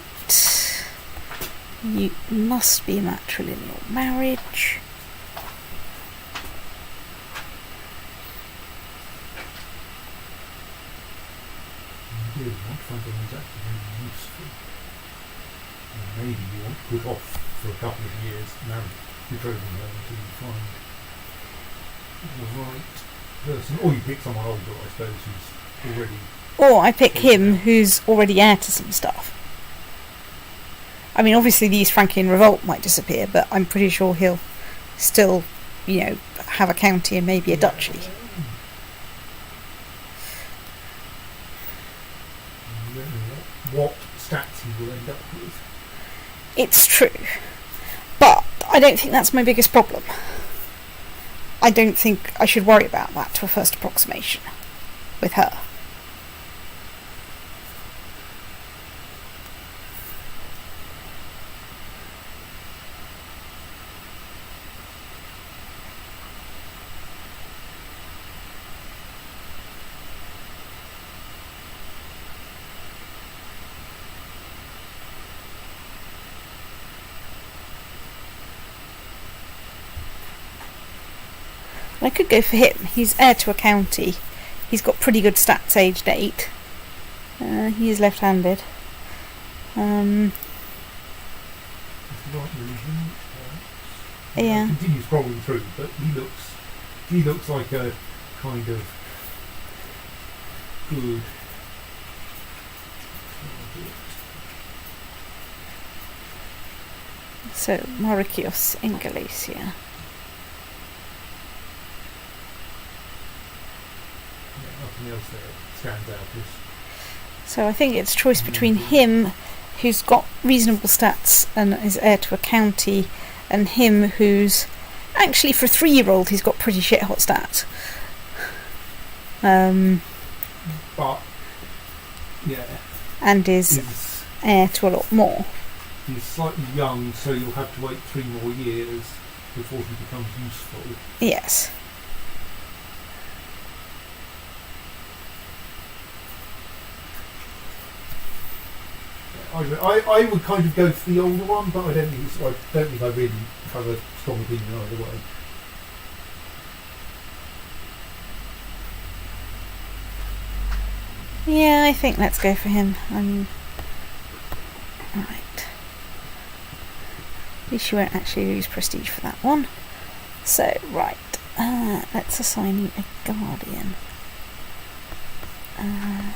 You must be a matrilineal marriage. You do want to find something that's actually really useful. And maybe you want to put off for a couple of years betrothing her until you find the right person. Or you pick someone older, I suppose, who's already... Or I pick him who's already heir to some stuff. I mean, obviously the East Frankian revolt might disappear, but I'm pretty sure he'll still, have a county and maybe a duchy. You don't know what stats he will end up with. It's true. But I don't think that's my biggest problem. I don't think I should worry about that to a first approximation with her. I could go for him. He's heir to a county. He's got pretty good stats aged 8. He is left-handed. Yeah. He continues scrolling through, but he looks like a kind of good So, Mauricius in Galicia. Yeah, nothing else there stands out. So I think it's choice between him, who's got reasonable stats and is heir to a county, and him who's actually, for a 3-year-old, he's got pretty shit hot stats. But yeah, and is heir to a lot more. He's slightly young, so you'll have to wait 3 more years before he becomes useful. Yes. I would kind of go for the older one, but I don't think I really have a strong opinion either way. Yeah, I think let's go for him. Right. At least you won't actually lose prestige for that one. So, right. Let's assign you a guardian. I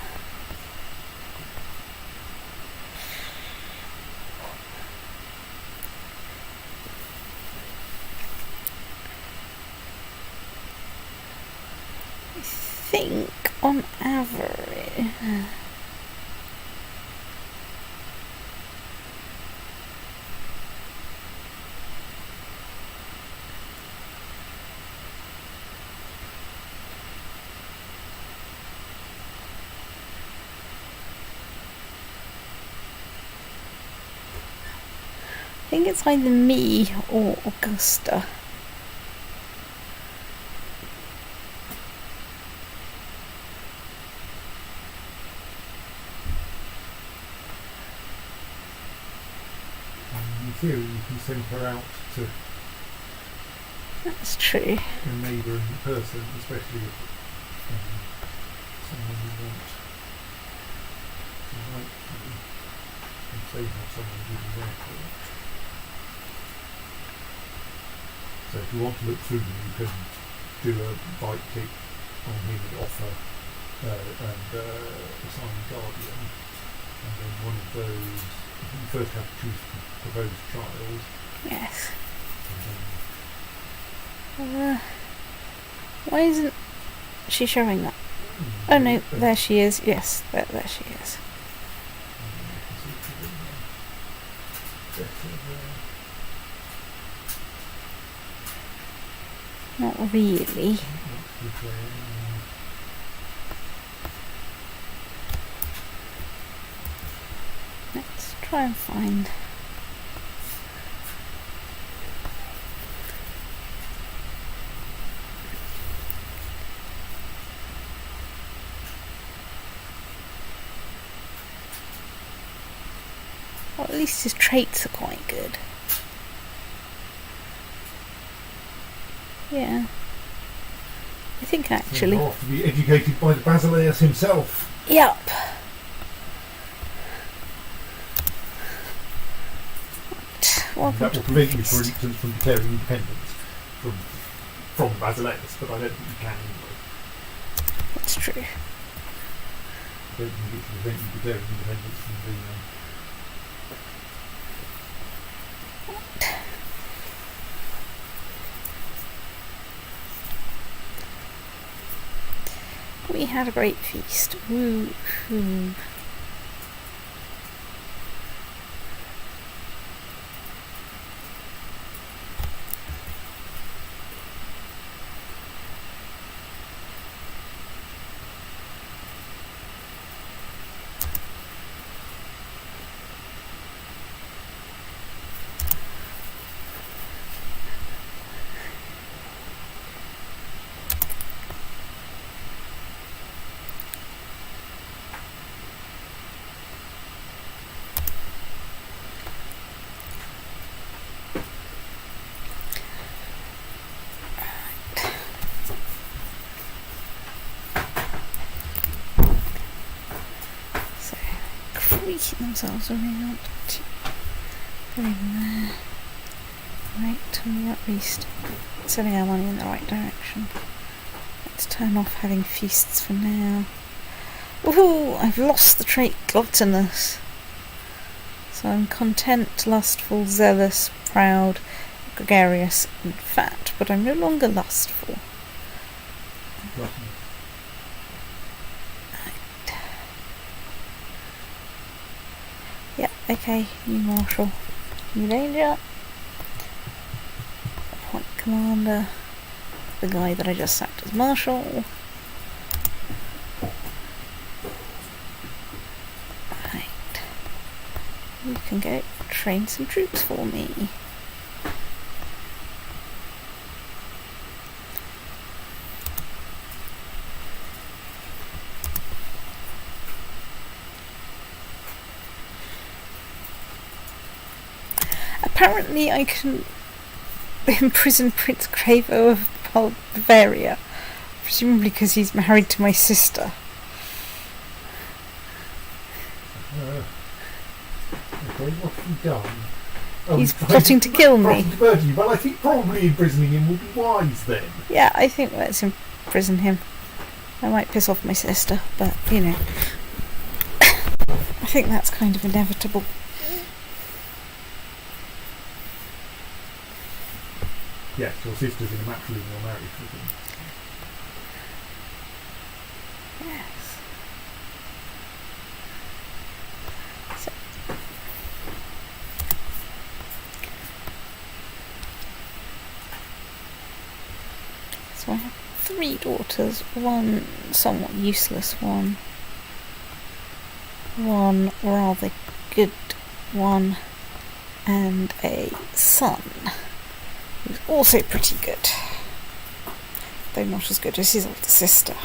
think on average... I think it's either me or Augusta. In theory, you can send her out to That's true. a neighbouring person, especially if someone you want to like you, and say you have someone who's there for it. So if you want to look through them, you can do a bite click on him and offer and assign a guardian, and then one of those. You first have to choose a proposed child. Yes. And then Why isn't she showing that? Oh no, there she is. Yes, there she is. Not really. Let's try and find... Well, at least his traits are quite good. Yeah. I think actually... He'll have to be educated by the Basileus himself. Yep. That will prevent you, for instance, from declaring independence from Basileus, but I don't think you can anyway. That's true. I don't think it can prevent you declaring independence from the We had a great feast. Woo-hoo. Creaking themselves around to go in there. Right, we're at least setting our money in the right direction. Let's turn off having feasts for now. Woohoo! I've lost the trait gluttonous. So I'm content, lustful, zealous, proud, gregarious, and fat, but I'm no longer lustful. Gluttonous. Yeah, okay, new marshal, new danger. Appoint commander, the guy that I just sacked as marshal. Right. You can go train some troops for me. Apparently I can imprison Prince Cravo of Bavaria, presumably because he's married to my sister. Okay, what have you done? He's plotting to kill me. Plotting to murder you. Well, I think probably imprisoning him would be wise then. Yeah, I think let's imprison him. I might piss off my sister, but, you know. I think that's kind of inevitable. Yes, your sister's in a matrilineal marriage with him. Yes. So I have 3 daughters, one somewhat useless one, one rather good one, and a son who's also pretty good, though not as good as his older sister.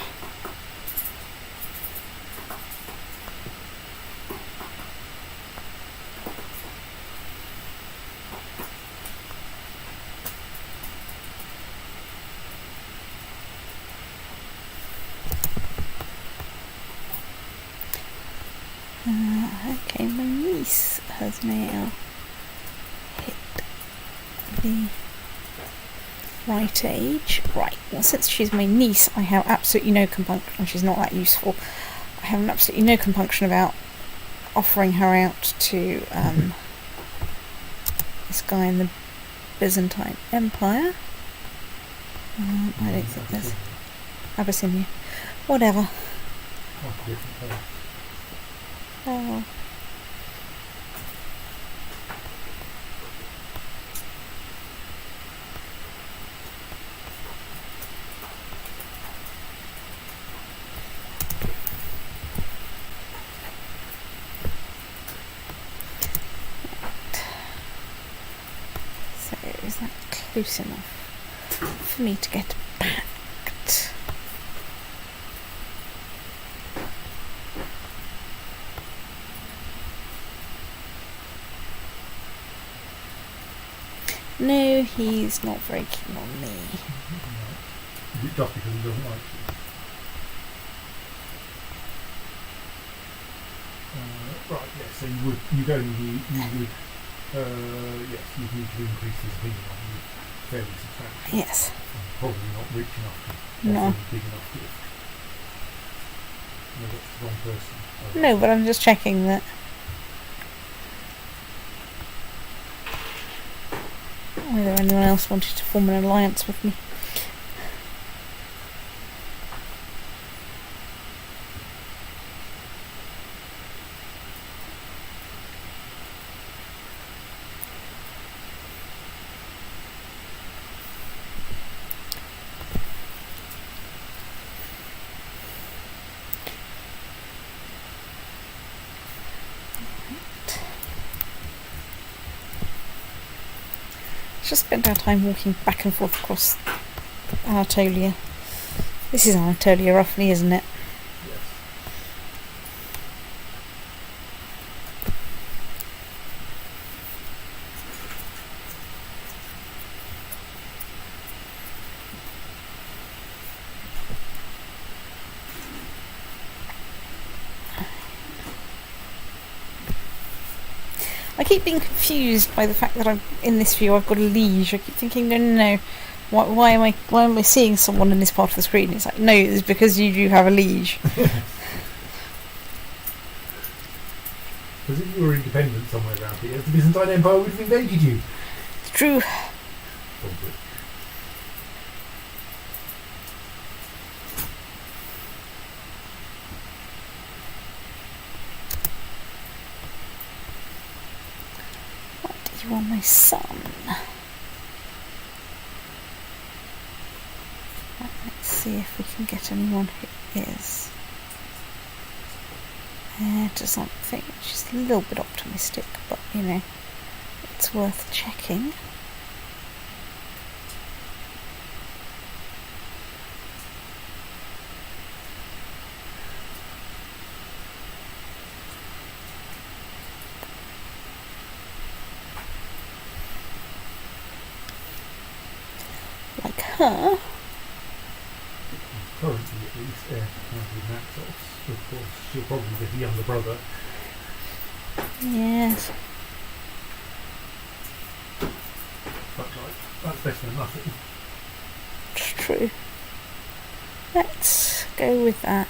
Okay, my niece has now hit the right age. Right, well, since she's my niece, I have absolutely no compunction. She's not that useful. I have absolutely no compunction about offering her out to this guy in the Byzantine Empire. I don't think there's Abyssinia. Whatever. Oh. So is that close enough for me to get backed? No, he's not very keen on me. Is it just because he doesn't like you? Right, yes, so you would yes, you'd need to increase his opinion on you fairly substantially. Yes. And probably not rich enough to No. offer a big enough gift. No, that's the wrong person. No, but I'm just checking that. Whether anyone else wanted to form an alliance with me. Just spent our time walking back and forth across Anatolia. This is Anatolia, roughly, isn't it? Yes. I keep being confused by the fact that I'm in this view. I've got a liege. I keep thinking, no. Why am I seeing someone in this part of the screen? It's like, no, it's because you do have a liege. Because if you were independent somewhere around here, the Byzantine Empire would have invaded you. It's true. Probably. You are my son. Right, let's see if we can get anyone who is heir to something, which is a little bit optimistic, but you know, it's worth checking. Like her. Currently, at least, heir to Macrodoukas. Of course, she'll probably be the younger brother. Yes. But that's better than nothing. It's true. Let's go with that.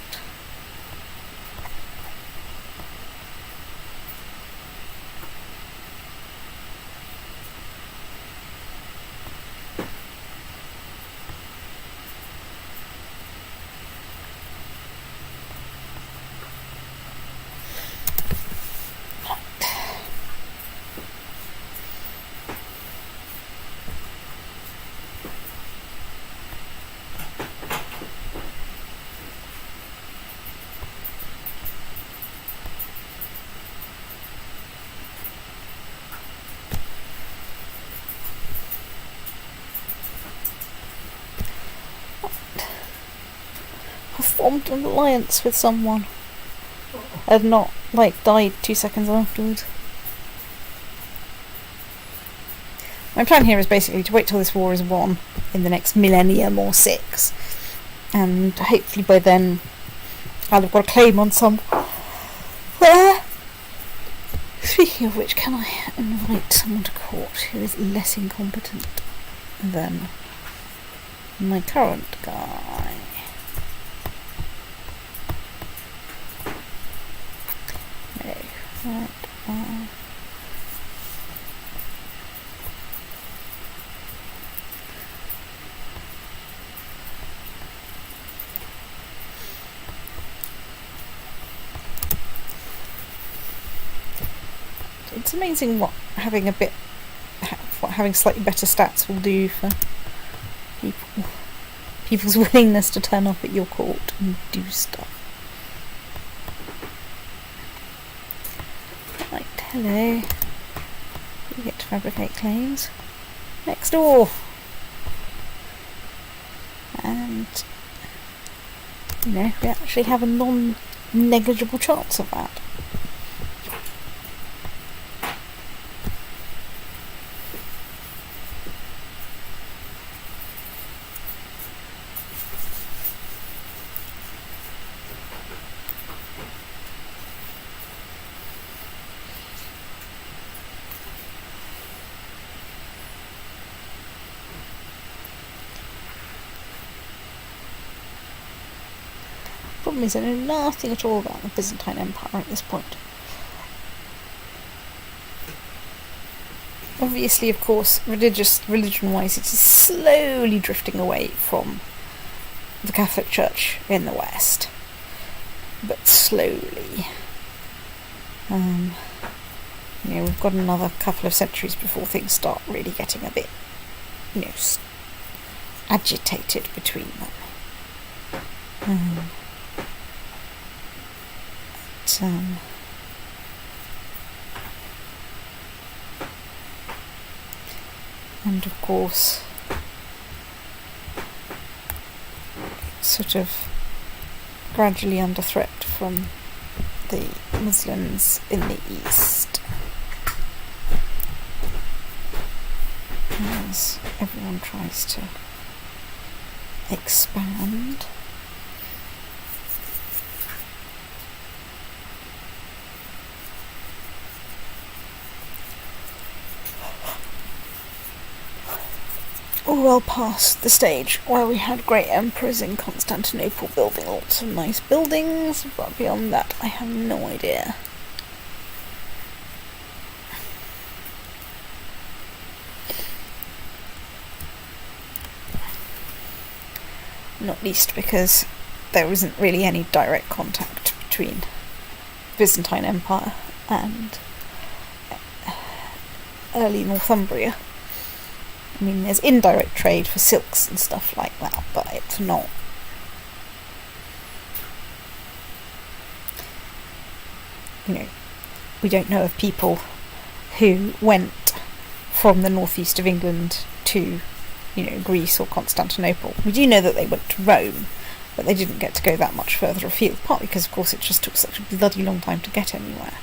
Formed an alliance with someone and not like died 2 seconds afterwards. My plan here is basically to wait till this war is won in the next millennium or 6, and hopefully by then I'll have got a claim on some. Speaking of which, can I invite someone to court who is less incompetent than my current guy? Right, it's amazing what having slightly better stats will do for people's willingness to turn up at your court and do stuff. Hello. You get to fabricate claims. Next door. And, you know, we actually have a non-negligible chance of that. Problem is, I know nothing at all about the Byzantine Empire at this point. Obviously, of course, religion-wise, it is slowly drifting away from the Catholic Church in the West, but slowly. You know, we've got another couple of centuries before things start really getting a bit, you know, agitated between them. And of course, sort of gradually under threat from the Muslims in the east, as everyone tries to expand. Well past the stage where we had great emperors in Constantinople building lots of nice buildings, but beyond that I have no idea. not least because there isn't really any direct contact between Byzantine Empire and early Northumbria. I mean, there's indirect trade for silks and stuff like that, but it's not. We don't know of people who went from the northeast of England to, Greece or Constantinople. We do know that they went to Rome, but they didn't get to go that much further afield, partly because, of course, it just took such a bloody long time to get anywhere.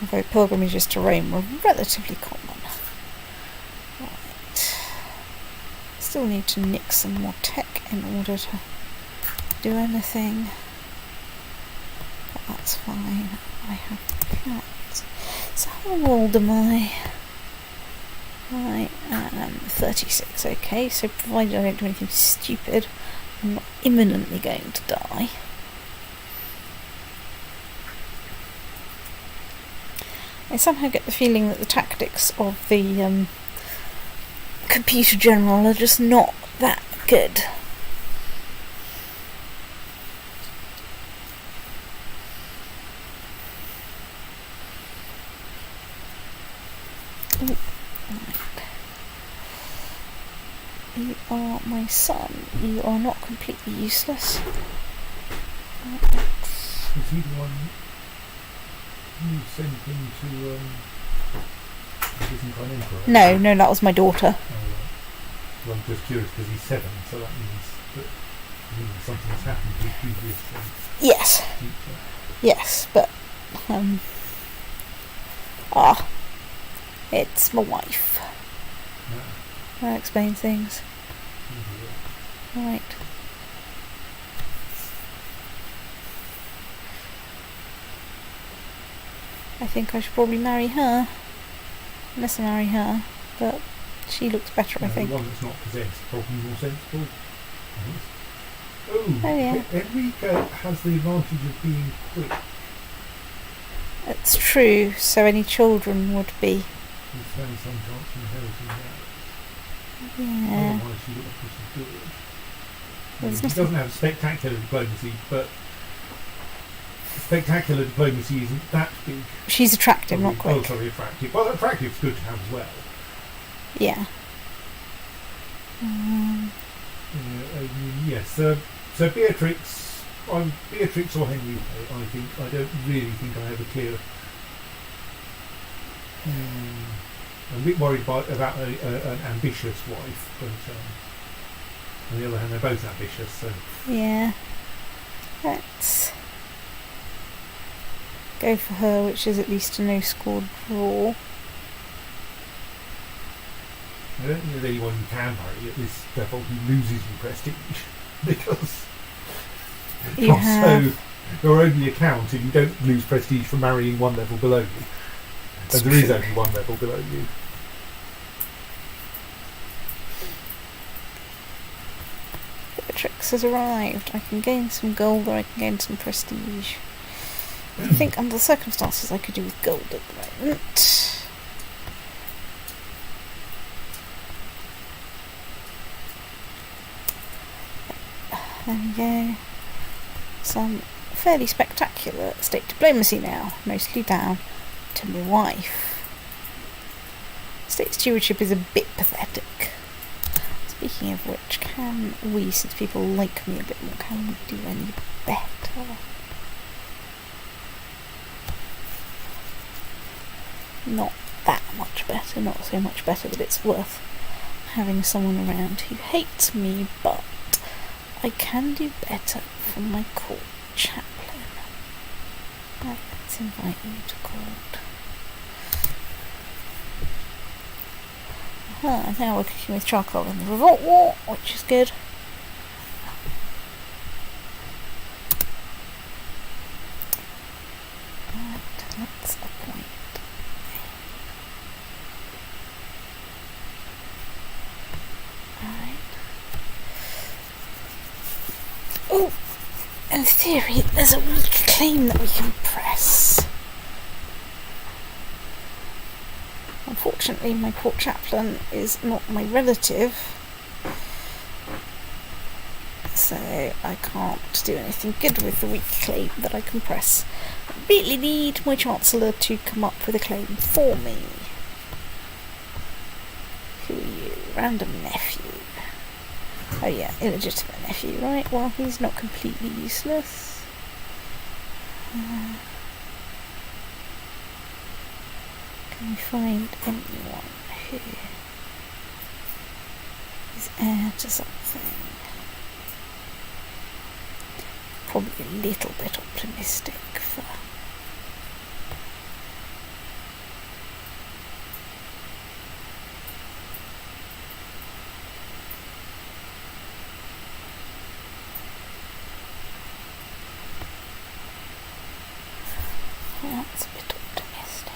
Although pilgrimages to Rome were relatively common. Right. Still need to nick some more tech in order to do anything. But that's fine. I have cats. So how old am I? I am 36, okay, so provided I don't do anything stupid, I'm not imminently going to die. I somehow get the feeling that the tactics of the computer general are just not that good. Ooh, right. You are my son. You are not completely useless. Right. Is he the one you sent him to Byzantine Emperor? No, that was my daughter. Oh, right. Well, I'm just curious because he's 7, so that means that something has happened to his previous Yes. teacher. Yes, but it's my wife. Yeah. That explains things. Right. I think I should probably marry her. Unless I marry her, but she looks better, I think. The one that's not possessed, probably more sensible. Oh yeah. Enrica has the advantage of being quick. It's true, so any children would be. He stands some chance of inheriting that. Yeah. Otherwise she looks pretty good. There's He doesn't have spectacular diplomacy, but spectacular diplomacy isn't that big. She's attractive, not quick. Oh, sorry, attractive. Well, attractive is good to have as well. Yeah. Yes. So Beatrix or Henry, I think. I don't really think I have a clear. I'm a bit worried about an ambitious wife, but on the other hand, they're both ambitious. So yeah. Let's go for her, which is at least a no-score draw. I don't think there's anyone you can marry at this level who loses you prestige because you're only a count and you don't lose prestige for marrying one level below you. And there is only one level below you. Beatrix has arrived. I can gain some gold or I can gain some prestige. I think under the circumstances I could do with gold at the moment. There we go. Some fairly spectacular state diplomacy now, mostly down to my wife. State stewardship is a bit pathetic. Speaking of which, can we, since people like me a bit more, can we do any better? Not that much better, not so much better that it's worth having someone around who hates me, but I can do better for my court chaplain. Right, let's invite you to court. Now we're cooking with charcoal in the Revolt War, which is good. Right, let's appoint. Oh, in theory, there's a weak claim that we can press. Unfortunately, my court chaplain is not my relative. so I can't do anything good with the weak claim that I can press. I really need my Chancellor to come up with a claim for me. Who are you? Random nephew. Oh yeah, illegitimate nephew, right? Well, he's not completely useless. Can we find anyone who is heir to something? Probably a little bit optimistic for... That's a bit optimistic.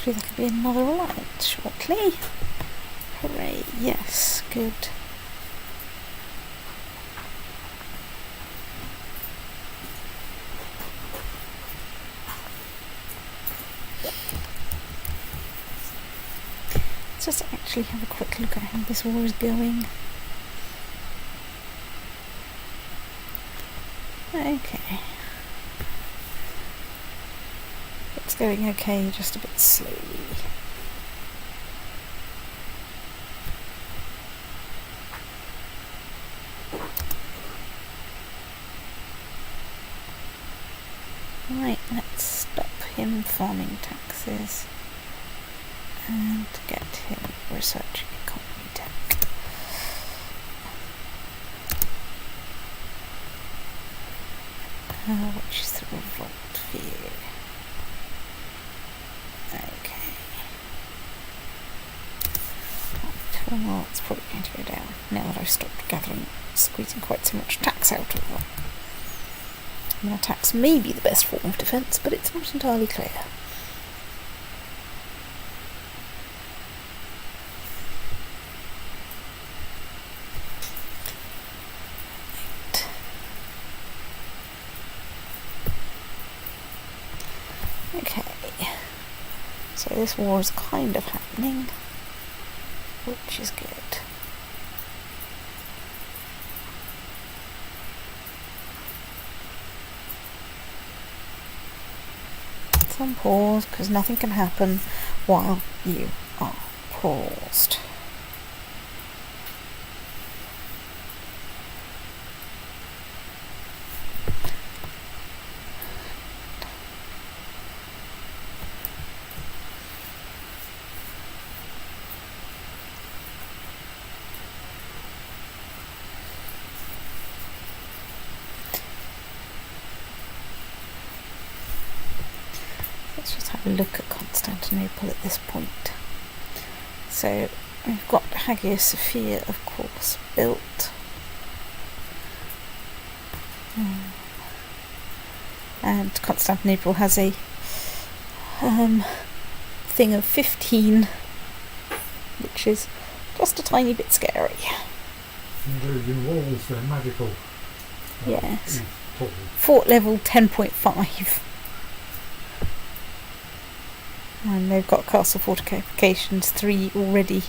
Hopefully there could be another alliance shortly. Hooray, yes, good. Let's just actually have a quick look at how this war is going. Okay. It's going okay, just a bit slowly. Right, let's stop him farming taxes and get him researching economy tech. Which is the revolt view. Okay. Right, well, it's probably going to go down now that I've stopped squeezing quite so much tax out of them. Now, tax may be the best form of defence, but it's not entirely clear. Okay, so this war is kind of happening, which is good. Some pause, because nothing can happen while you are paused. Let's just have a look at Constantinople at this point. So we've got Hagia Sophia, of course, built. And Constantinople has a thing of 15, which is just a tiny bit scary. And those in walls, they're magical. Yes. Fort level 10.5. And they've got castle fortifications 3 already.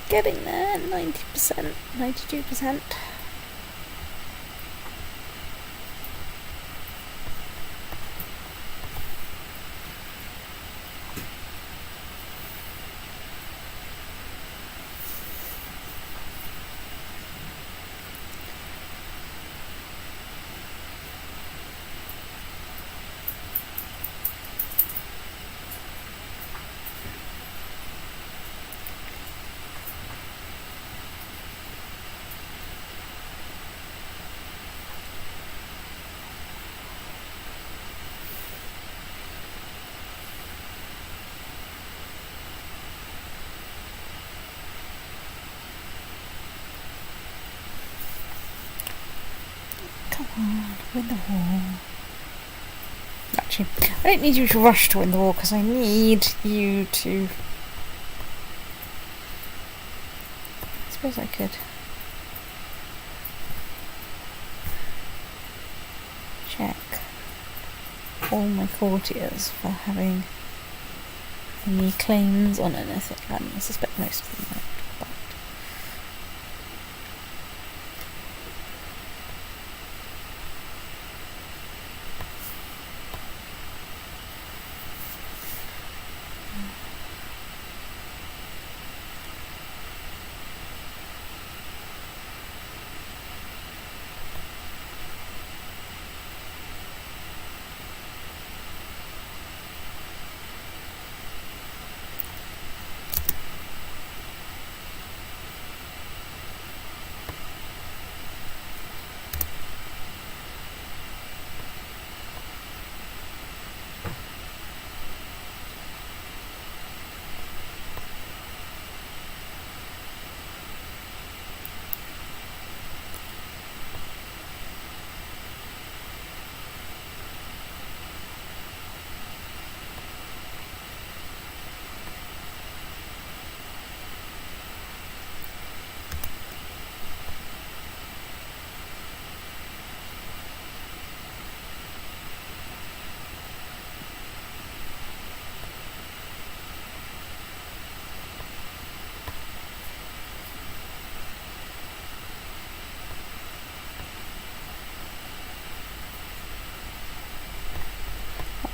Getting there, 90%, 92%. on, win the war. Actually, I don't need you to rush to win the war because I need you to... I suppose I could check all my courtiers for having any claims on anything. I suspect most of them won't, but...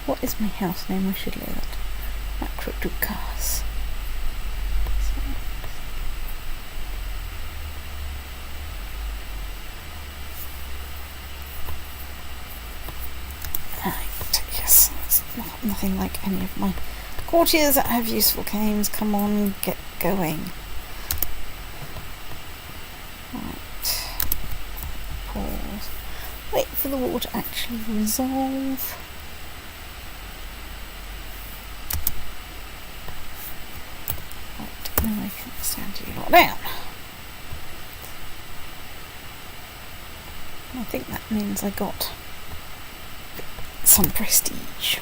What is my house name? I should know that. Macrodoukas. Right, yes, it's nothing like any of my courtiers that have useful claims. Come on, get going. Right. Pause. Wait for the war to actually resolve. Right, now I can stand you lot down. I think that means I got some prestige.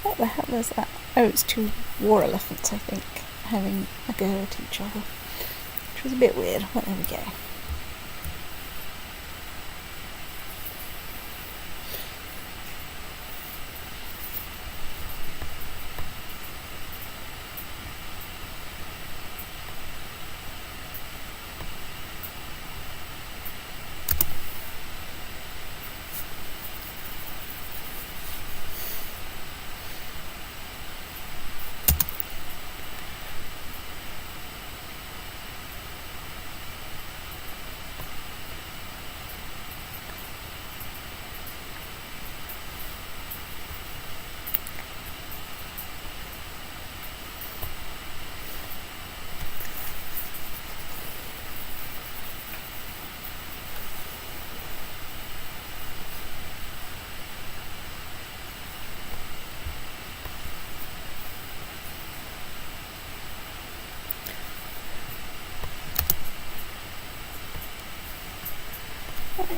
What the hell is that? Oh, it's two war elephants, I think, having a go at each other, which was a bit weird, but there we go.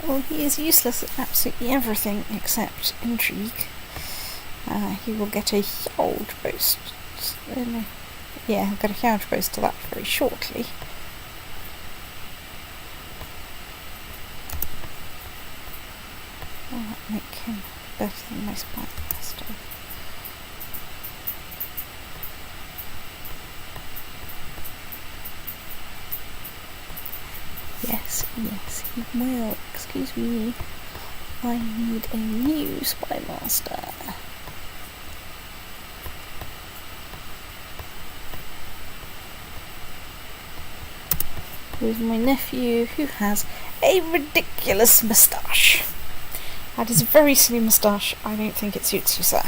Well, he is useless at absolutely everything except intrigue. He will get a huge boost. Yeah, he'll get a huge boost to that very shortly. Will that make him better than my spike master? Yes, yes, he will. Excuse me. I need a new spy master. With my nephew, who has a ridiculous moustache. That is a very silly moustache. I don't think it suits you, sir.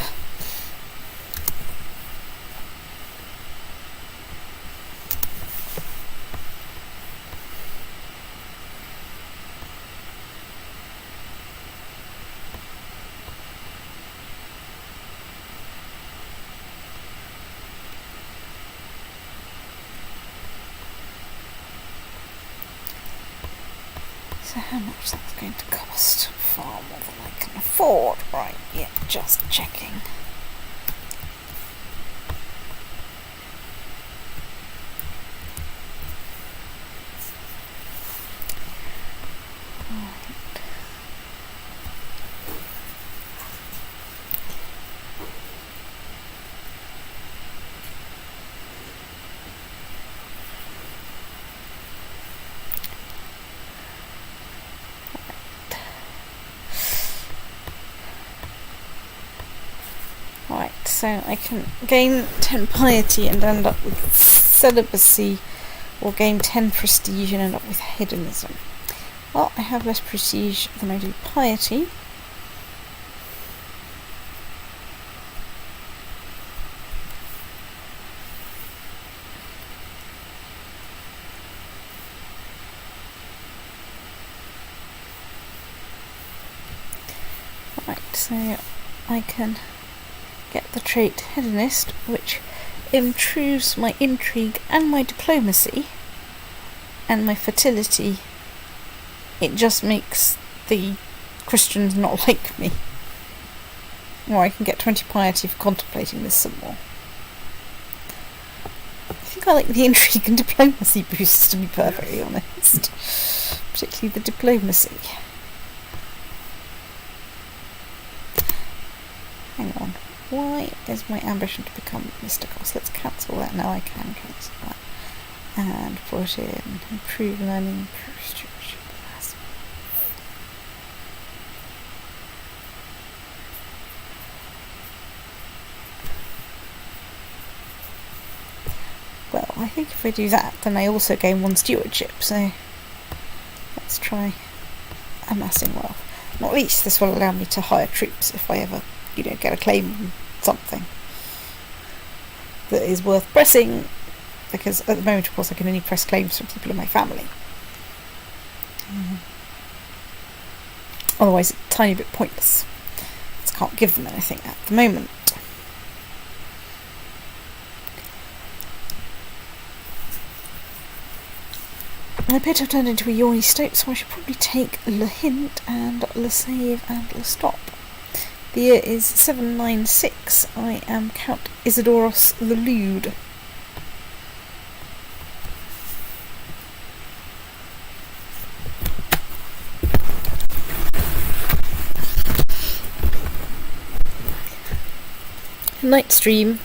So how much that's going to cost? Far more than I can afford. Right, yeah, just checking. Right, so I can gain 10 piety and end up with celibacy, or gain 10 prestige and end up with hedonism. Well, I have less prestige than I do piety. Right, so I can get the trait hedonist, which improves my intrigue and my diplomacy and my fertility. It just makes the Christians not like me. Or I can get 20 piety for contemplating this some more. I think I like the intrigue and diplomacy boosts, to be perfectly honest. Particularly the diplomacy. Hang on. Why is my ambition to become Mr. Cost? Let's cancel that. Now I can cancel that. And put in improve learning, improve stewardship. Well, I think if I do that, then I also gain 1 stewardship, so let's try amassing wealth. Not least, this will allow me to hire troops if I ever, get a claim on something that is worth pressing, because at the moment, of course, I can only press claims from people in my family. Otherwise, it's a tiny bit pointless. I can't give them anything at the moment. I appear to have turned into a yawny stoke, so I should probably take Le Hint and Le Save and Le Stop. The year is 796. I am Count Isodoros the Lewd. Night stream.